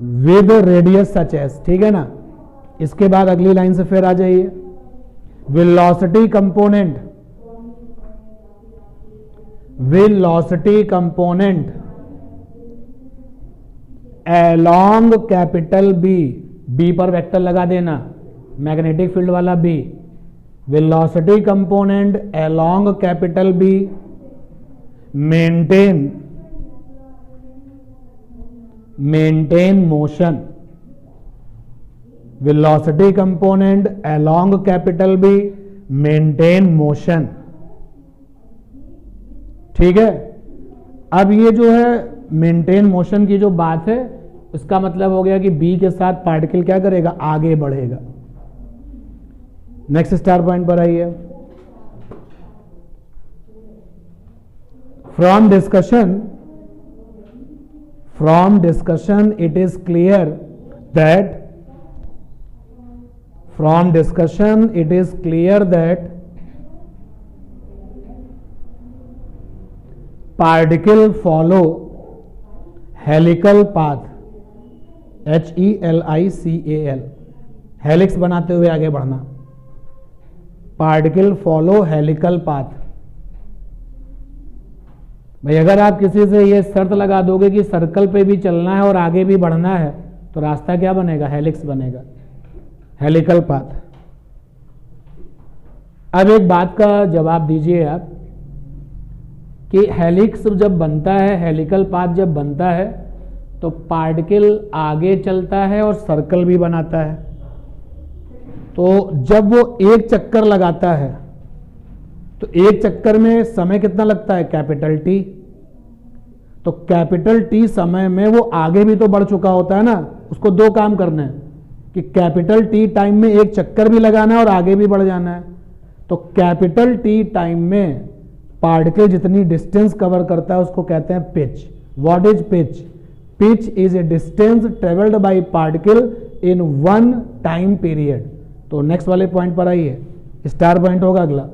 with radius such as, ठीक है ना। इसके बाद अगली लाइन से फिर आ जाइए, velocity component along capital b, b पर वेक्टर लगा देना, मैग्नेटिक फील्ड वाला b, velocity component along capital b maintain motion, velocity component along capital b maintain motion, ठीक है। अब ये जो है मेंटेन मोशन की जो बात है, इसका मतलब हो गया कि बी के साथ पार्टिकल क्या करेगा, आगे बढ़ेगा। नेक्स्ट स्टार पॉइंट पर आइए। From discussion it is clear that particle follow helical path, HELICAL, helix बनाते हुए आगे बढ़ना, पार्टिकल फॉलो हेलिकल पाथ। भाई अगर आप किसी से ये शर्त लगा दोगे कि सर्कल पे भी चलना है और आगे भी बढ़ना है, तो रास्ता क्या बनेगा, हेलिक्स बनेगा, हेलिकल पाथ। अब एक बात का जवाब दीजिए आप कि हेलिक्स जब बनता है, हेलिकल पाथ जब बनता है, तो पार्टिकल आगे चलता है और सर्कल भी बनाता है। तो जब वो एक चक्कर लगाता है, तो एक चक्कर में समय कितना लगता है, कैपिटल टी। तो कैपिटल टी समय में वो आगे भी तो बढ़ चुका होता है ना। उसको दो काम करने हैं कि कैपिटल टी टाइम में एक चक्कर भी लगाना है और आगे भी बढ़ जाना है। तो कैपिटल टी टाइम में पार्टिकल जितनी डिस्टेंस कवर करता है उसको कहते हैं pitch. What is pitch? Pitch is a distance travelled by particle in one time period. तो नेक्स्ट वाले पॉइंट पर आइए, स्टार पॉइंट होगा अगला।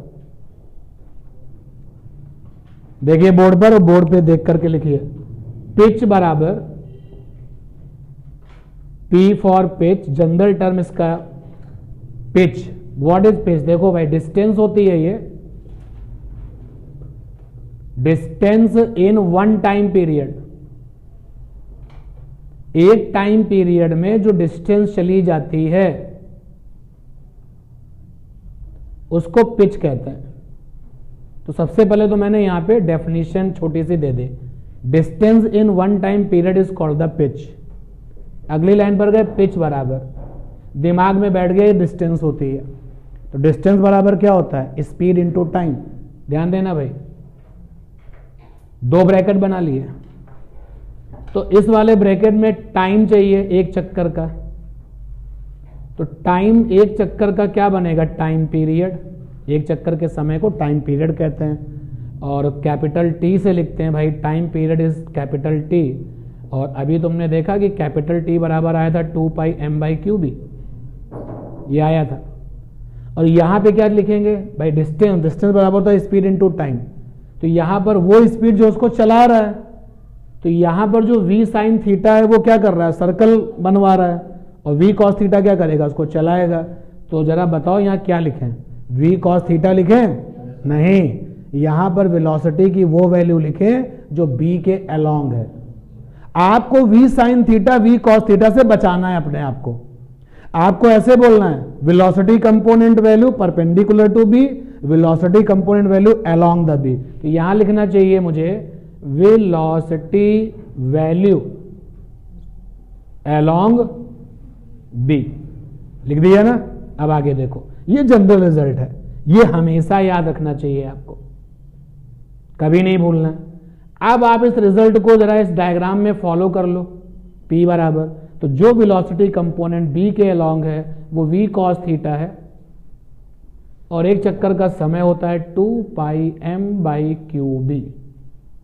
देखिए बोर्ड पर और बोर्ड पे देख करके लिखिए, पिच बराबर P for pitch, general term इसका पिच। What is pitch? देखो भाई डिस्टेंस होती है ये, distance in one time period. एक टाइम पीरियड में जो डिस्टेंस चली जाती है उसको पिच कहते हैं। तो सबसे पहले तो मैंने यहां पे डेफिनेशन छोटी सी दे दी, distance in one time period is called the pitch. अगली लाइन पर गए, पिच बराबर, दिमाग में बैठ गया डिस्टेंस होती है। तो डिस्टेंस बराबर क्या होता है, स्पीड इनटू टाइम। ध्यान देना भाई, दो ब्रैकेट बना लिए। तो इस वाले ब्रैकेट में टाइम चाहिए एक चक्कर का, तो टाइम एक चक्कर का क्या बनेगा, टाइम पीरियड। एक चक्कर के समय को टाइम पीरियड कहते हैं और कैपिटल टी से लिखते हैं भाई, time period is capital T. और अभी तुमने देखा कि कैपिटल टी बराबर आया था 2πm/क्यूब, ये आया था। और यहां पे क्या लिखेंगे भाई, डिस्टेंस, डिस्टेंस बराबर था स्पीड इनटू टाइम। तो यहां पर वो स्पीड जो उसको चला रहा है, तो यहां पर जो v sin थीटा है वो क्या कर रहा है, सर्कल बनवा रहा है, और v cos थीटा क्या करेगा, उसको चलाएगा। तो जरा बताओ यहां क्या लिखें, v cos थीटा लिखें? नहीं, यहां पर वेलोसिटी की वो वैल्यू लिखें जो b के अलोंग है। आपको v sin theta v cos theta से बचाना है अपने आप को। आपको ऐसे बोलना है, velocity component value perpendicular to b, velocity component value along the b। तो यहां लिखना चाहिए मुझे वेलोसिटी वैल्यू अलोंग b, लिख दिया ना। अब आगे देखो, ये जनरल रिजल्ट है, ये हमेशा याद रखना चाहिए आपको, कभी नहीं भूलना। अब आप इस रिजल्ट को जरा इस डायग्राम में फॉलो कर लो। P बराबर, तो जो वेलोसिटी कंपोनेंट B के अलोंग है वो v cos थीटा है, और एक चक्कर का समय होता है 2πm/क्यूब।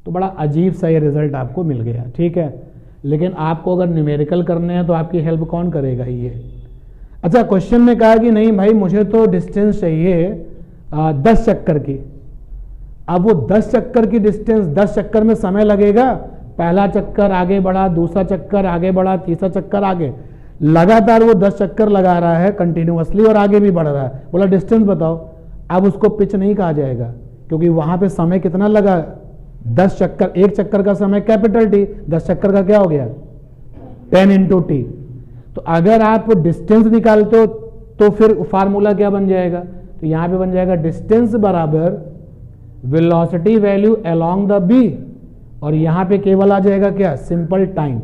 तो बड़ा अजीब सा ये रिजल्ट आपको मिल गया, ठीक है। लेकिन आपको अगर न्यूमेरिकल करने हैं तो आपकी हेल्प कौन करेगा, ये। अच्छा, क्वेश्चन में कहा कि नहीं भाई मुझे तो डिस्टेंस चाहिए 10 चक्कर की। अब वो 10 चक्कर की डिस्टेंस, 10 चक्कर में समय लगेगा, पहला चक्कर आगे बढ़ा, दूसरा चक्कर आगे बढ़ा, तीसरा चक्कर आगे, लगातार वो 10 चक्कर लगा रहा है कंटिन्यूअसली और आगे भी बढ़ रहा है। बोला डिस्टेंस बताओ। अब उसको पिच नहीं कहा जाएगा क्योंकि वहां पे समय कितना लगा, 10 चक्कर, एक चक्कर का समय कैपिटल टी, 10 चक्कर का क्या हो गया 10 इंटू टी। तो अगर आप डिस्टेंस निकालते हो तो फिर फार्मूला क्या बन जाएगा, तो यहां पे बन जाएगा डिस्टेंस बराबर velocity value along the b, और यहां पे केवल आ जाएगा क्या, सिंपल टाइम,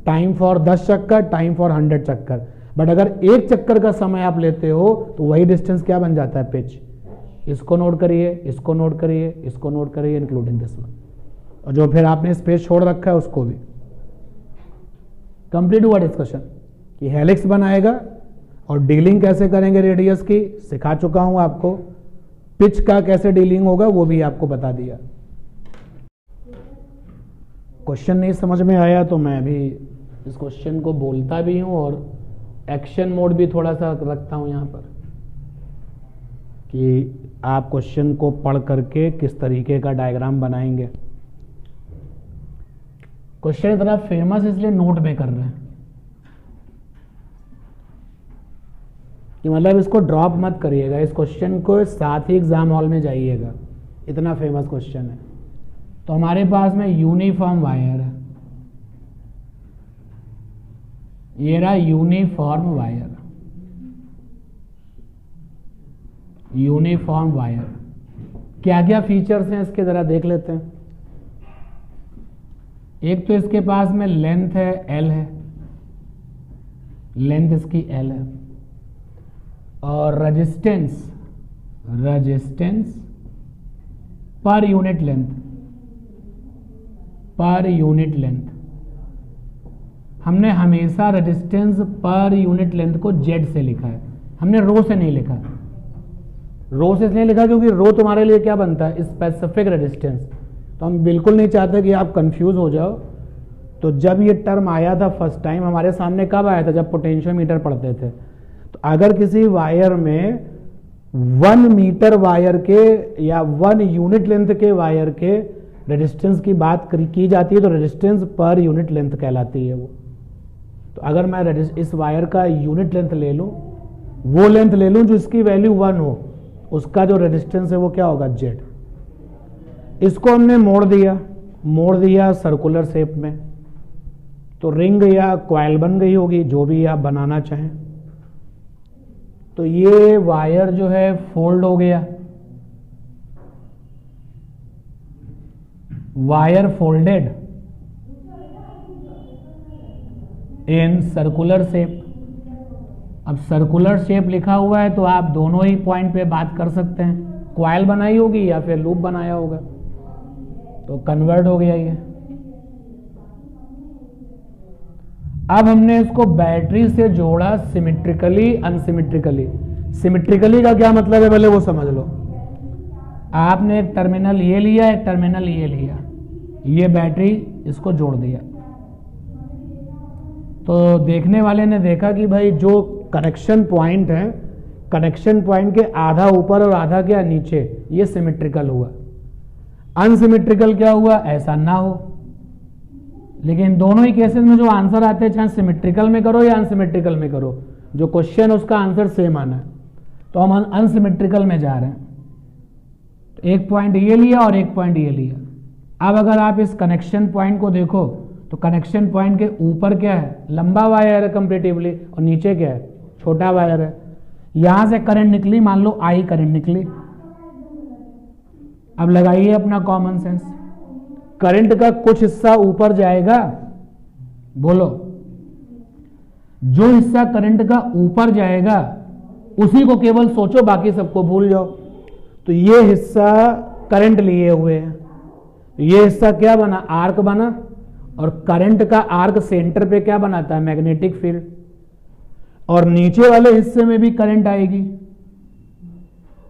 टाइम फॉर 10 चक्कर, टाइम फॉर 100 चक्कर। बट अगर एक चक्कर का समय आप लेते हो तो वही डिस्टेंस क्या बन जाता है, पिच। इसको नोट करिए, इसको नोट करिए, इसको नोट करिए, इंक्लूडिंग दिस वन, और जो फिर आपने स्पेस छोड़ रखा है उसको भी। कंप्लीट हुआ डिस्कशन कि हेलिक्स बनाएगा और डीलिंग कैसे करेंगे रेडियस की, सिखा चुका हूं आपको। पिच का कैसे डीलिंग होगा वो भी आपको बता दिया। क्वेश्चन नहीं समझ में आया तो मैं भी इस क्वेश्चन को बोलता भी हूं और एक्शन मोड भी थोड़ा सा रखता हूं यहां पर कि आप क्वेश्चन को पढ़ करके किस तरीके का डायग्राम बनाएंगे। क्वेश्चन इतना फेमस इसलिए नोट में कर रहे हैं कि मतलब इसको ड्रॉप मत करिएगा, इस क्वेश्चन को साथ ही एग्जाम हॉल में जाइएगा, इतना फेमस क्वेश्चन है। तो हमारे पास में यूनिफॉर्म वायर है, ये रहा यूनिफॉर्म वायर, यूनिफॉर्म वायर। क्या क्या फीचर्स हैं इसके जरा देख लेते हैं। एक तो इसके पास में लेंथ है, एल है, लेंथ इसकी एल है, और resistance, resistance per unit length, per unit length. हमने हमेशा रेजिस्टेंस पर यूनिट लेंथ को जेड से लिखा है, हमने रो से नहीं लिखा। रो से इसलिए लिखा क्योंकि रो तुम्हारे लिए क्या बनता है, स्पेसिफिक रेजिस्टेंस। तो हम बिल्कुल नहीं चाहते कि आप कंफ्यूज हो जाओ। तो जब ये टर्म आया था फर्स्ट टाइम हमारे सामने, कब आया था, जब पोटेंशियोमीटर पढ़ते थे। तो अगर किसी वायर में 1 मीटर वायर के या 1 यूनिट लेंथ के वायर के रेजिस्टेंस की बात की जाती है तो रेजिस्टेंस पर यूनिट लेंथ कहलाती है वो। तो अगर मैं इस वायर का यूनिट लेंथ ले लूं, वो लेंथ ले लूं जो इसकी वैल्यू 1 हो, उसका जो रेजिस्टेंस है वो क्या होगा, जेड। इसको हमने मोड़ दिया सर्कुलर शेप में, तो रिंग या कॉइल बन गई होगी, जो भी आप बनाना चाहें। तो ये वायर जो है फोल्ड हो गया, wire folded in circular shape. अब सर्कुलर शेप लिखा हुआ है तो आप दोनों ही पॉइंट पे बात कर सकते हैं, कॉइल बनाई होगी या फिर लूप बनाया होगा, तो कन्वर्ट हो गया ये। अब हमने इसको बैटरी से जोड़ा सिमेट्रिकली, अनसिमेट्रिकली। सिमेट्रिकली का क्या मतलब है पहले वो समझ लो। आपने एक टर्मिनल ये लिया, एक टर्मिनल ये लिया, ये बैटरी इसको जोड़ दिया। तो देखने वाले ने देखा कि भाई जो कनेक्शन पॉइंट है, कनेक्शन पॉइंट के आधा ऊपर और आधा क्या नीचे, ये सिमेट्रिकल हुआ। अनसिमेट्रिकल क्या हुआ, ऐसा ना हो। लेकिन दोनों ही केसेस में जो आंसर आते हैं, चाहे सिमेट्रिकल में करो या अनसिमेट्रिकल में करो, जो क्वेश्चन उसका आंसर सेम आना है। तो हम अनसिमेट्रिकल में जा रहे हैं। तो एक पॉइंट ये लिया और एक पॉइंट ये लिया। अब अगर आप इस कनेक्शन पॉइंट को देखो तो कनेक्शन पॉइंट के ऊपर क्या है, लंबा वायर है कंपेरेटिवली, और नीचे क्या है, छोटा वायर है। यहां से करंट निकली, मान लो आई करंट निकली। अब लगाइए अपना कॉमन सेंस, करंट का कुछ हिस्सा ऊपर जाएगा, बोलो, जो हिस्सा करंट का ऊपर जाएगा उसी को केवल सोचो, बाकी सबको भूल जाओ। तो ये हिस्सा करंट लिए हुए है, ये हिस्सा क्या बना, आर्क बना, और करंट का आर्क सेंटर पे क्या बनाता है, मैग्नेटिक फील्ड। और नीचे वाले हिस्से में भी करंट आएगी,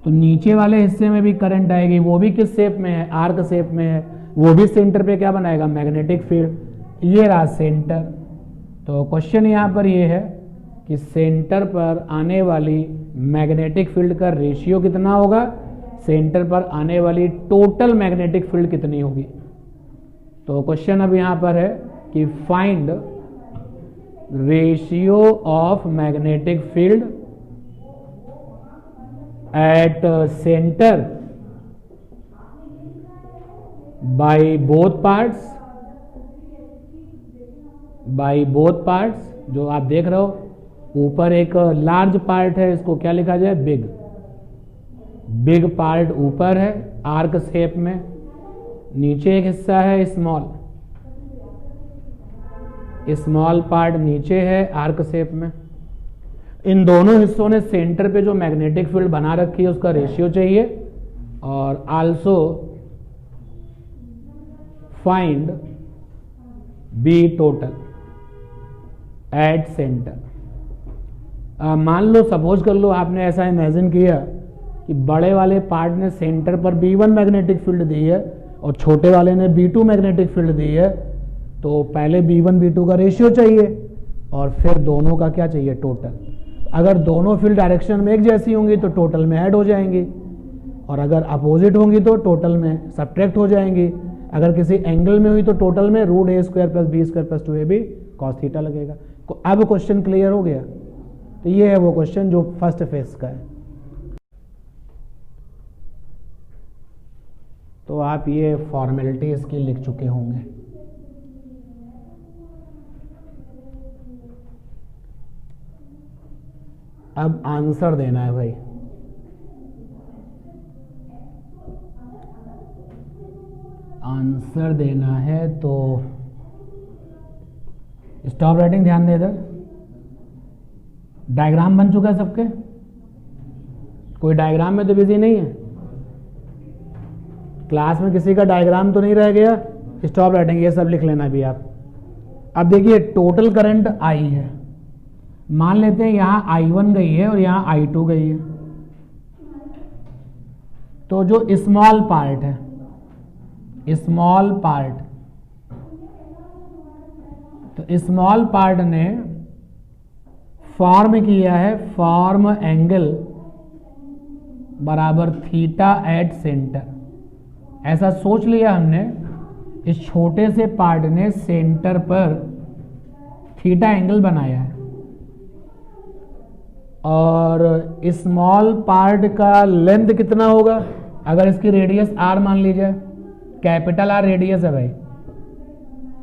तो नीचे वाले हिस्से में भी करंट आएगी, वो भी किस शेप में है, आर्क शेप में है, वो भी सेंटर पे क्या बनाएगा, मैग्नेटिक फील्ड। ये रहा सेंटर। तो क्वेश्चन यहां पर ये है कि सेंटर पर आने वाली मैग्नेटिक फील्ड का रेशियो कितना होगा, सेंटर पर आने वाली टोटल मैग्नेटिक फील्ड कितनी होगी। तो क्वेश्चन अब यहां पर है कि find ratio of magnetic field at centre by both parts. जो आप देख रहे हो ऊपर एक लार्ज पार्ट है, इसको क्या लिखा जाए, बिग पार्ट ऊपर है आर्क शेप में, नीचे एक हिस्सा है स्मॉल पार्ट नीचे है आर्क शेप में। इन दोनों हिस्सों ने सेंटर पे जो मैग्नेटिक फील्ड बना रखी है उसका रेशियो चाहिए, और also find b total at centre. मान लो, सपोज कर लो, आपने ऐसा इमेजिन किया कि बड़े वाले पार्ट ने सेंटर पर B1 मैग्नेटिक फील्ड दी है और छोटे वाले ने B2 मैग्नेटिक फील्ड दी है, तो पहले B1 B2 का रेशियो चाहिए और फिर दोनों का क्या चाहिए, टोटल। अगर दोनों फील्ड डायरेक्शन में एक जैसी होंगी तो टोटल में ऐड हो जाएंगी, और अगर अपोजिट होंगी तो टोटल में सब्ट्रैक्ट हो जाएंगी। अगर किसी एंगल में हुई तो टोटल में √a² + b² + 2ab cos theta लगेगा। अब क्वेश्चन क्लियर हो गया। तो ये है वो क्वेश्चन जो फर्स्ट फेज का है। तो आप ये फॉर्मेलिटी इसकी लिख चुके होंगे। अब आंसर देना है भाई। आंसर देना है तो स्टॉप राइटिंग, ध्यान दे। इधर डायग्राम बन चुका है सबके, कोई डायग्राम में तो बिजी नहीं है, क्लास में किसी का डायग्राम तो नहीं रह गया। स्टॉप राइटिंग ये सब लिख लेना भी आप। अब देखिए टोटल करंट I है, मान लेते हैं यहां I1 गई है और यहां I2 गई है। तो जो स्मॉल पार्ट है, स्मॉल पार्ट ने फॉर्म किया है, फॉर्म एंगल बराबर थीटा एट सेंटर। ऐसा सोच लिया हमने, इस छोटे से पार्ट ने सेंटर पर थीटा एंगल बनाया है, और स्मॉल पार्ट का लेंथ कितना होगा, अगर इसकी रेडियस r मान लीजिए, कैपिटल R रेडियस है भाई,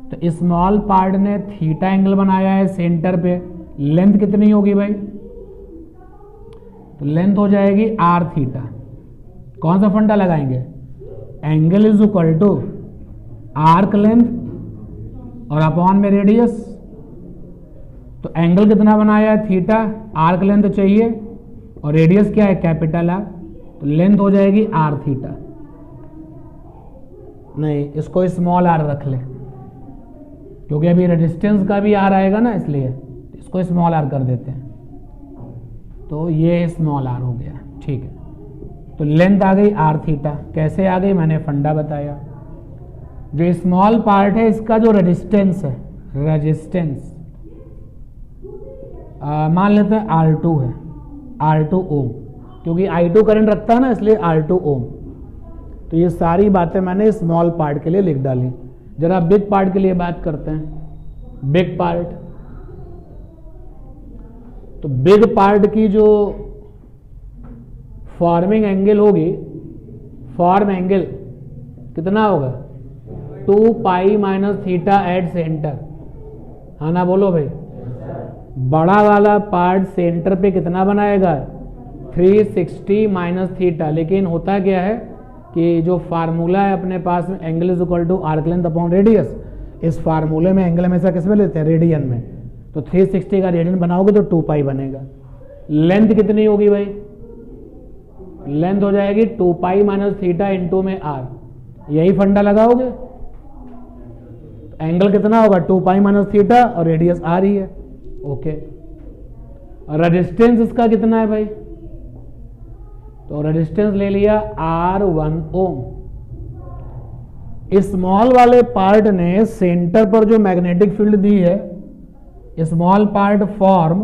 तो स्मॉल पार्ट ने थीटा एंगल बनाया है सेंटर पे, लेंथ कितनी होगी भाई, तो लेंथ हो जाएगी r थीटा। कौन सा फंडा लगाएंगे, angle is equal to arc length और अपॉन में रेडियस। तो एंगल कितना बनाया है, थीटा, आर्क लेंथ चाहिए और रेडियस क्या है, कैपिटल R, तो लेंथ हो जाएगी r थीटा। नहीं, इसको स्मॉल r रख ले, क्योंकि अभी रेजिस्टेंस का भी r आएगा ना, इसलिए इसको स्मॉल r कर देते हैं। तो ये स्मॉल r हो गया, ठीक है। तो लेंथ आ गई r थीटा। कैसे आ गई, मैंने फंडा बताया। जो स्मॉल पार्ट है इसका जो रेजिस्टेंस है, रेजिस्टेंस मान लेते हैं R2 है, R2 ओम, क्योंकि I2 करंट रखता है ना, इसलिए R2 ओम। तो ये सारी बातें मैंने स्मॉल पार्ट के लिए लिख डाली। जरा बिग पार्ट के लिए बात करते हैं। बिग पार्ट, तो बिग पार्ट की जो फॉर्मिंग एंगल होगी, फॉर्म एंगल कितना होगा, 2 pi minus theta at centre. हाँ ना, बोलो भाई। बड़ा वाला पार्ट सेंटर पे कितना बनाएगा, 360 माइनस थीटा। लेकिन होता क्या है कि जो फार्मूला है अपने पास में, angle is equal to arc length upon radius, इस फार्मूले में एंगल हमेशा किस में लेते हैं, रेडियन में। तो 360 का रेडियन बनाओगे तो 2 पाई बनेगा। लेंथ कितनी होगी भाई, लेंथ हो जाएगी 2 पाई माइनस थीटा इंटू में r। यही फंडा लगाओगे, एंगल कितना होगा, 2 पाई माइनस थीटा और रेडियस r ही है। ओके, रेजिस्टेंस इसका कितना है भाई, तो रेजिस्टेंस ले लिया R1 ओम। स्मॉल वाले पार्ट ने सेंटर पर जो मैग्नेटिक फील्ड दी है, small part form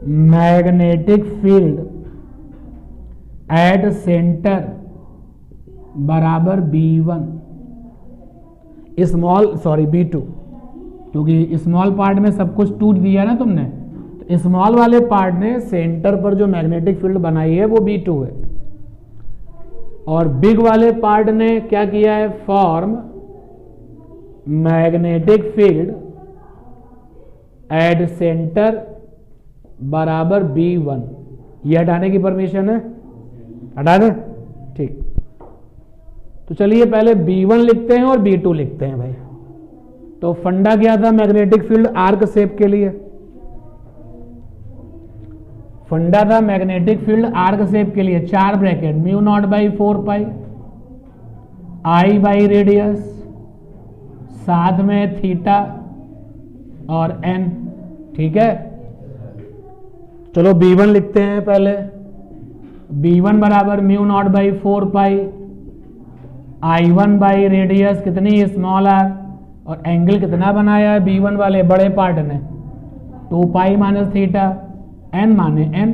magnetic field at centre बराबर B1 B2, क्योंकि स्मॉल पार्ट में सब कुछ टूट दिया ना तुमने, तो स्मॉल वाले पार्ट ने सेंटर पर जो मैग्नेटिक फील्ड बनाई है वो B2 है, और बिग वाले पार्ट ने क्या किया है, form magnetic field at centre बराबर B1। ये हटाने की परमिशन है, हटा दें, ठीक। तो चलिए पहले B1 लिखते हैं और B2 लिखते हैं भाई। तो फंडा क्या था मैग्नेटिक फील्ड आर्क शेप के लिए, फंडा था मैग्नेटिक फील्ड आर्क शेप के लिए, 4 ब्रैकेट μ0/4π I बाई रेडियस, साथ में थीटा और n, ठीक है। चलो B1 लिखते हैं पहले। B1 बराबर μ0/4π I1 बाई रेडियस कितनी, स्मॉल आर, और एंगल कितना बनाया है B1 वाले बड़े पार्ट ने, 2π माइनस थीटा, n माने n।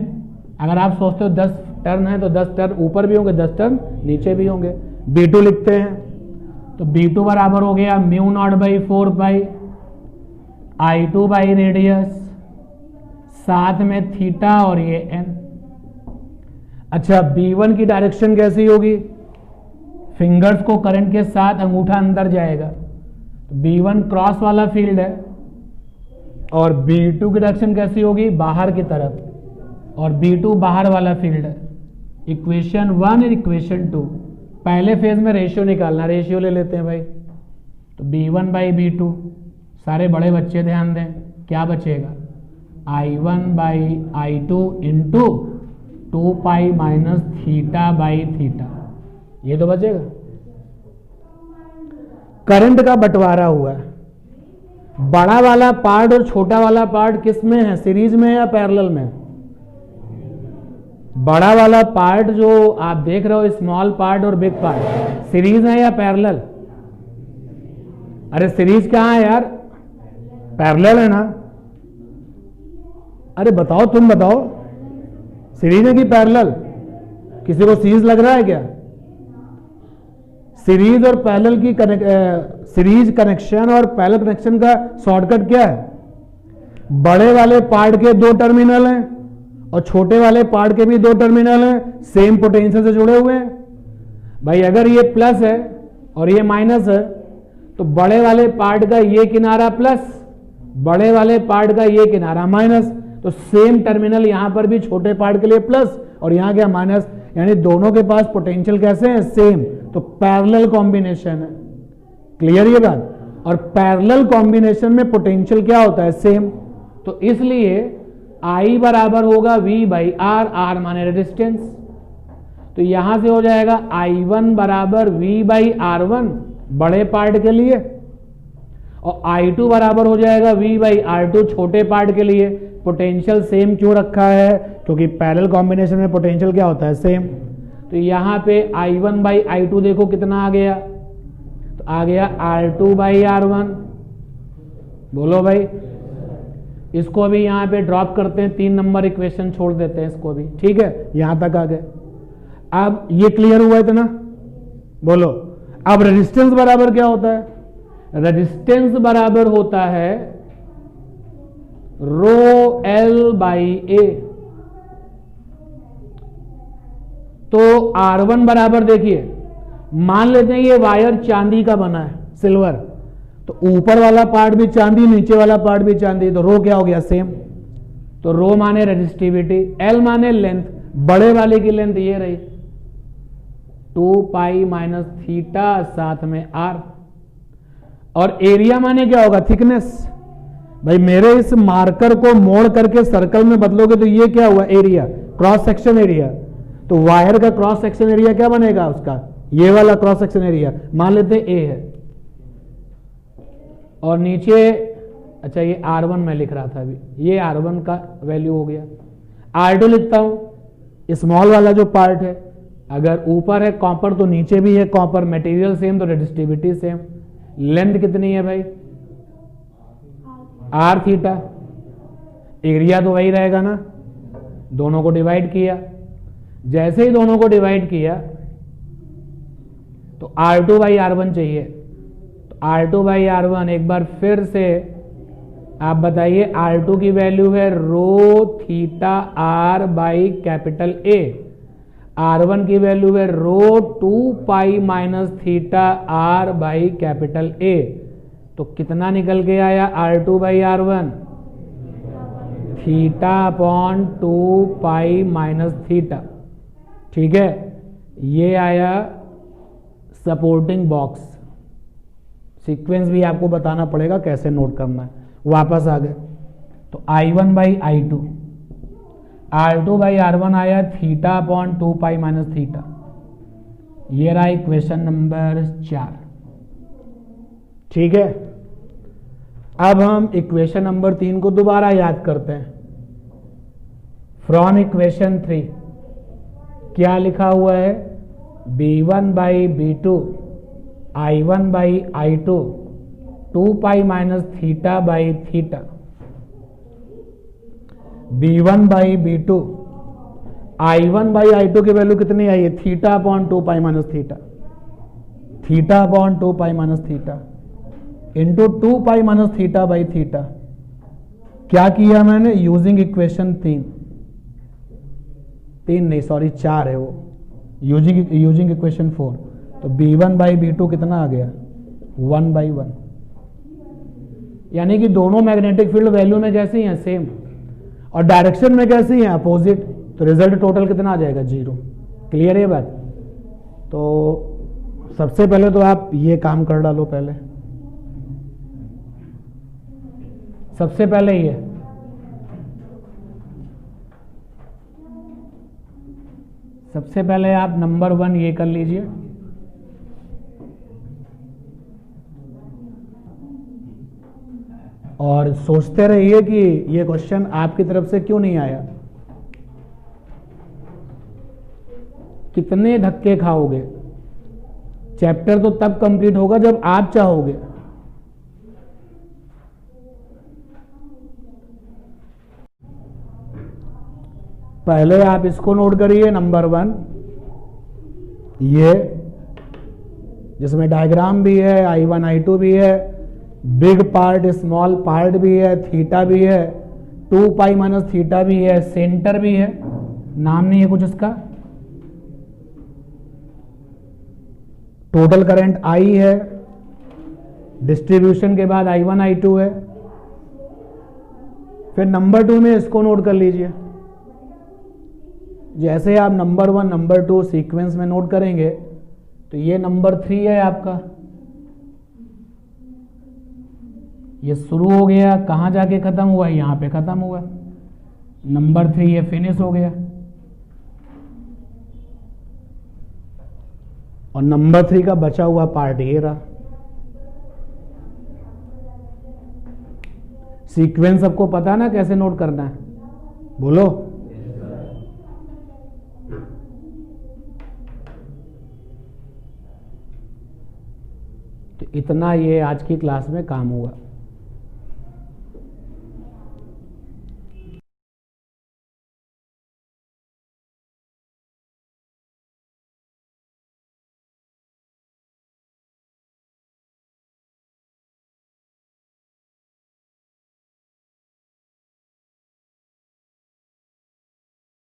अगर आप सोचते हो 10 टर्न है तो 10 टर्न ऊपर भी होंगे, 10 टर्न नीचे भी होंगे। B2 लिखते हैं, तो B2 बराबर हो गया μ0/4π I2 बाई रेडियस, साथ में थीटा और ये n। अच्छा, B1 की डायरेक्शन कैसी होगी, फिंगर्स को करंट के साथ अंगूठा अंदर जाएगा, B1 क्रॉस वाला फील्ड है, और B2 की डायरेक्शन कैसी होगी, बाहर की तरफ, और B2 बाहर वाला फील्ड है। इक्वेशन 1 और इक्वेशन 2, पहले फेज में रेशियो निकालना, रेशियो ले लेते हैं भाई। तो B1 बाई B2, सारे बड़े बच्चे ध्यान दें, क्या बचेगा, I1 by I2 into 2π minus theta by theta, ये तो बचेगा। करंट का बंटवारा हुआ है, बड़ा वाला पार्ट और छोटा वाला पार्ट किस में है, सीरीज में या पैरेलल में? बड़ा वाला पार्ट जो आप देख रहे हो, स्मॉल पार्ट और बिग पार्ट, सीरीज है या पैरेलल? अरे सीरीज कहाँ है यार, पैरेलल है ना। अरे बताओ, तुम बताओ, सीरीज है कि पैरेलल? किसी को सीरीज लग रहा है क्या? सीरीज और पैरेलल की सीरीज कनेक्शन और पैरेलल कनेक्शन का शॉर्टकट क्या है? बड़े वाले पार्ट के 2 टर्मिनल हैं और छोटे वाले पार्ट के भी 2 टर्मिनल हैं, सेम पोटेंशियल से जुड़े हुए हैं। भाई अगर ये प्लस है और ये माइनस है, तो बड़े वाले पार्ट का ये किनारा प्लस, बड़े वाले पार्ट का ये किनारा माइनस, तो सेम टर्मिनल यहां पर भी छोटे पार्ट के लिए प्लस और यहां क्या माइनस, यानी दोनों के पास पोटेंशियल कैसे हैं, सेम। तो पैरेलल कॉम्बिनेशन है, क्लियर ये बात। और पैरेलल कॉम्बिनेशन में पोटेंशियल क्या होता है, सेम। तो इसलिए I बराबर होगा V बाई R, R माने रेजिस्टेंस, तो यहां से हो जाएगा I1 बराबर V बाई R1 बड़े पार्ट के लिए, और I2 बराबर हो जाएगा V बाई R2 छोटे पार्ट के लिए। पोटेंशियल सेम क्यों रखा है, क्योंकि पैरेलल कॉम्बिनेशन में पोटेंशियल क्या होता है, सेम। तो यहां पे I1 बाई I2 देखो कितना आ गया, तो आ गया R2 बाई R1। बोलो भाई, इसको भी यहां पे ड्रॉप करते हैं, 3 नंबर इक्वेशन छोड़ देते हैं इसको भी, ठीक है, यहां तक आ गए। अब ये क्लियर हुआ इतना, बोलो। अब रेजिस्टेंस बराबर क्या होता है, रेजिस्टेंस बराबर होता है रो एल बाई ए। तो R1 बराबर देखिए, मान लेते हैं ये वायर चांदी का बना है, सिल्वर, तो ऊपर वाला पार्ट भी चांदी, नीचे वाला पार्ट भी चांदी, तो रो क्या हो गया, सेम। तो रो माने रेजिस्टिविटी, एल माने लेंथ, बड़े वाले की लेंथ ये रही 2π माइनस थीटा, साथ में R। और एरिया माने क्या होगा, थिकनेस। भाई मेरे इस मार्कर को मोड़ करके सर्कल में बदलोगे तो ये क्या हुआ, एरिया, क्रॉस सेक्शन एरिया। तो वायर का क्रॉस सेक्शन एरिया क्या बनेगा उसका, ये वाला क्रॉस सेक्शन एरिया, मान लेते हैं ए है, और नीचे, अच्छा ये R1 मैं लिख रहा था अभी, ये R1 का वैल्यू हो गया। R2 लिखता हूं, स्मॉल वाला जो पार्ट है, अगर ऊपर है कॉपर तो नीचे भी है कॉपर, मटेरियल सेम तो रेजिस्टिविटी सेम। लेंथ कितनी है भाई, R थीटा, एरिया तो वही रहेगा ना, दोनों को डिवाइड किया, जैसे ही दोनों को डिवाइड किया तो R2 बाई R1 चाहिए। तो R2 बाई R1 एक बार फिर से आप बताइए, R2 की वैल्यू है rho theta R by capital A, R1 की वैल्यू है rho 2 pi minus theta R by capital A। तो कितना निकल के आया R2 by R1? Theta upon 2 pi minus theta. ठीक है, ये आया सपोर्टिंग बॉक्स। सीक्वेंस भी आपको बताना पड़ेगा कैसे नोट करना है। वापस आ गए तो I1 by I2, R2 by R1 आया theta upon 2 pi minus theta. ये रहा इक्वेशन नंबर 4। ठीक है, अब हम इक्वेशन नंबर 3 को दोबारा याद करते हैं। फ्रॉम इक्वेशन 3 क्या लिखा हुआ है? B1 by B2 I1 by I2 2 pi minus theta by theta. B1 by B2 I1 by I2 की वैल्यू कितनी आई है? Theta upon 2 pi minus theta, theta upon 2 pi minus theta into 2 pi minus theta by theta. क्या किया मैंने? Using equation 3 नहीं sorry 4 है वो, using equation 4। तो B1 बाई B2 कितना आ गया? 1 बाई 1। यानी कि दोनों मैग्नेटिक फील्ड वैल्यू में कैसी हैं? सेम, और डायरेक्शन में कैसी हैं? अपोजिट। तो रिजल्ट टोटल कितना आ जाएगा? 0। क्लियर है बात? तो सबसे पहले तो आप ये काम कर डालो। पहले सबसे पहले ये सबसे पहले आप नंबर 1 ये कर लीजिए। और सोचते रहिए कि ये क्वेश्चन आपकी तरफ से क्यों नहीं आया। कितने धक्के खाओगे? चैप्टर तो तब कंप्लीट होगा जब आप चाहोगे। पहले आप इसको नोट करिए, नंबर 1 ये जिसमें डायग्राम भी है, I1 I2 भी है, बिग पार्ट स्मॉल पार्ट भी है, थीटा भी है, 2 पाई माइनस थीटा भी है, सेंटर भी है, नाम नहीं है कुछ इसका। टोटल करंट I है, डिस्ट्रीब्यूशन के बाद I1 I2 है। फिर नंबर 2 में इसको नोट कर लीजिए। जैसे आप नंबर 1 नंबर 2 सीक्वेंस में नोट करेंगे तो ये नंबर 3 है आपका। ये शुरू हो गया, कहां जाके खत्म हुआ? यहां पे खत्म हुआ। नंबर 3 ये फिनिश हो गया, और नंबर 3 का बचा हुआ पार्ट ये रहा। सीक्वेंस सबको पता ना कैसे नोट करना है? बोलो। तो इतना ये आज की क्लास में काम हुआ।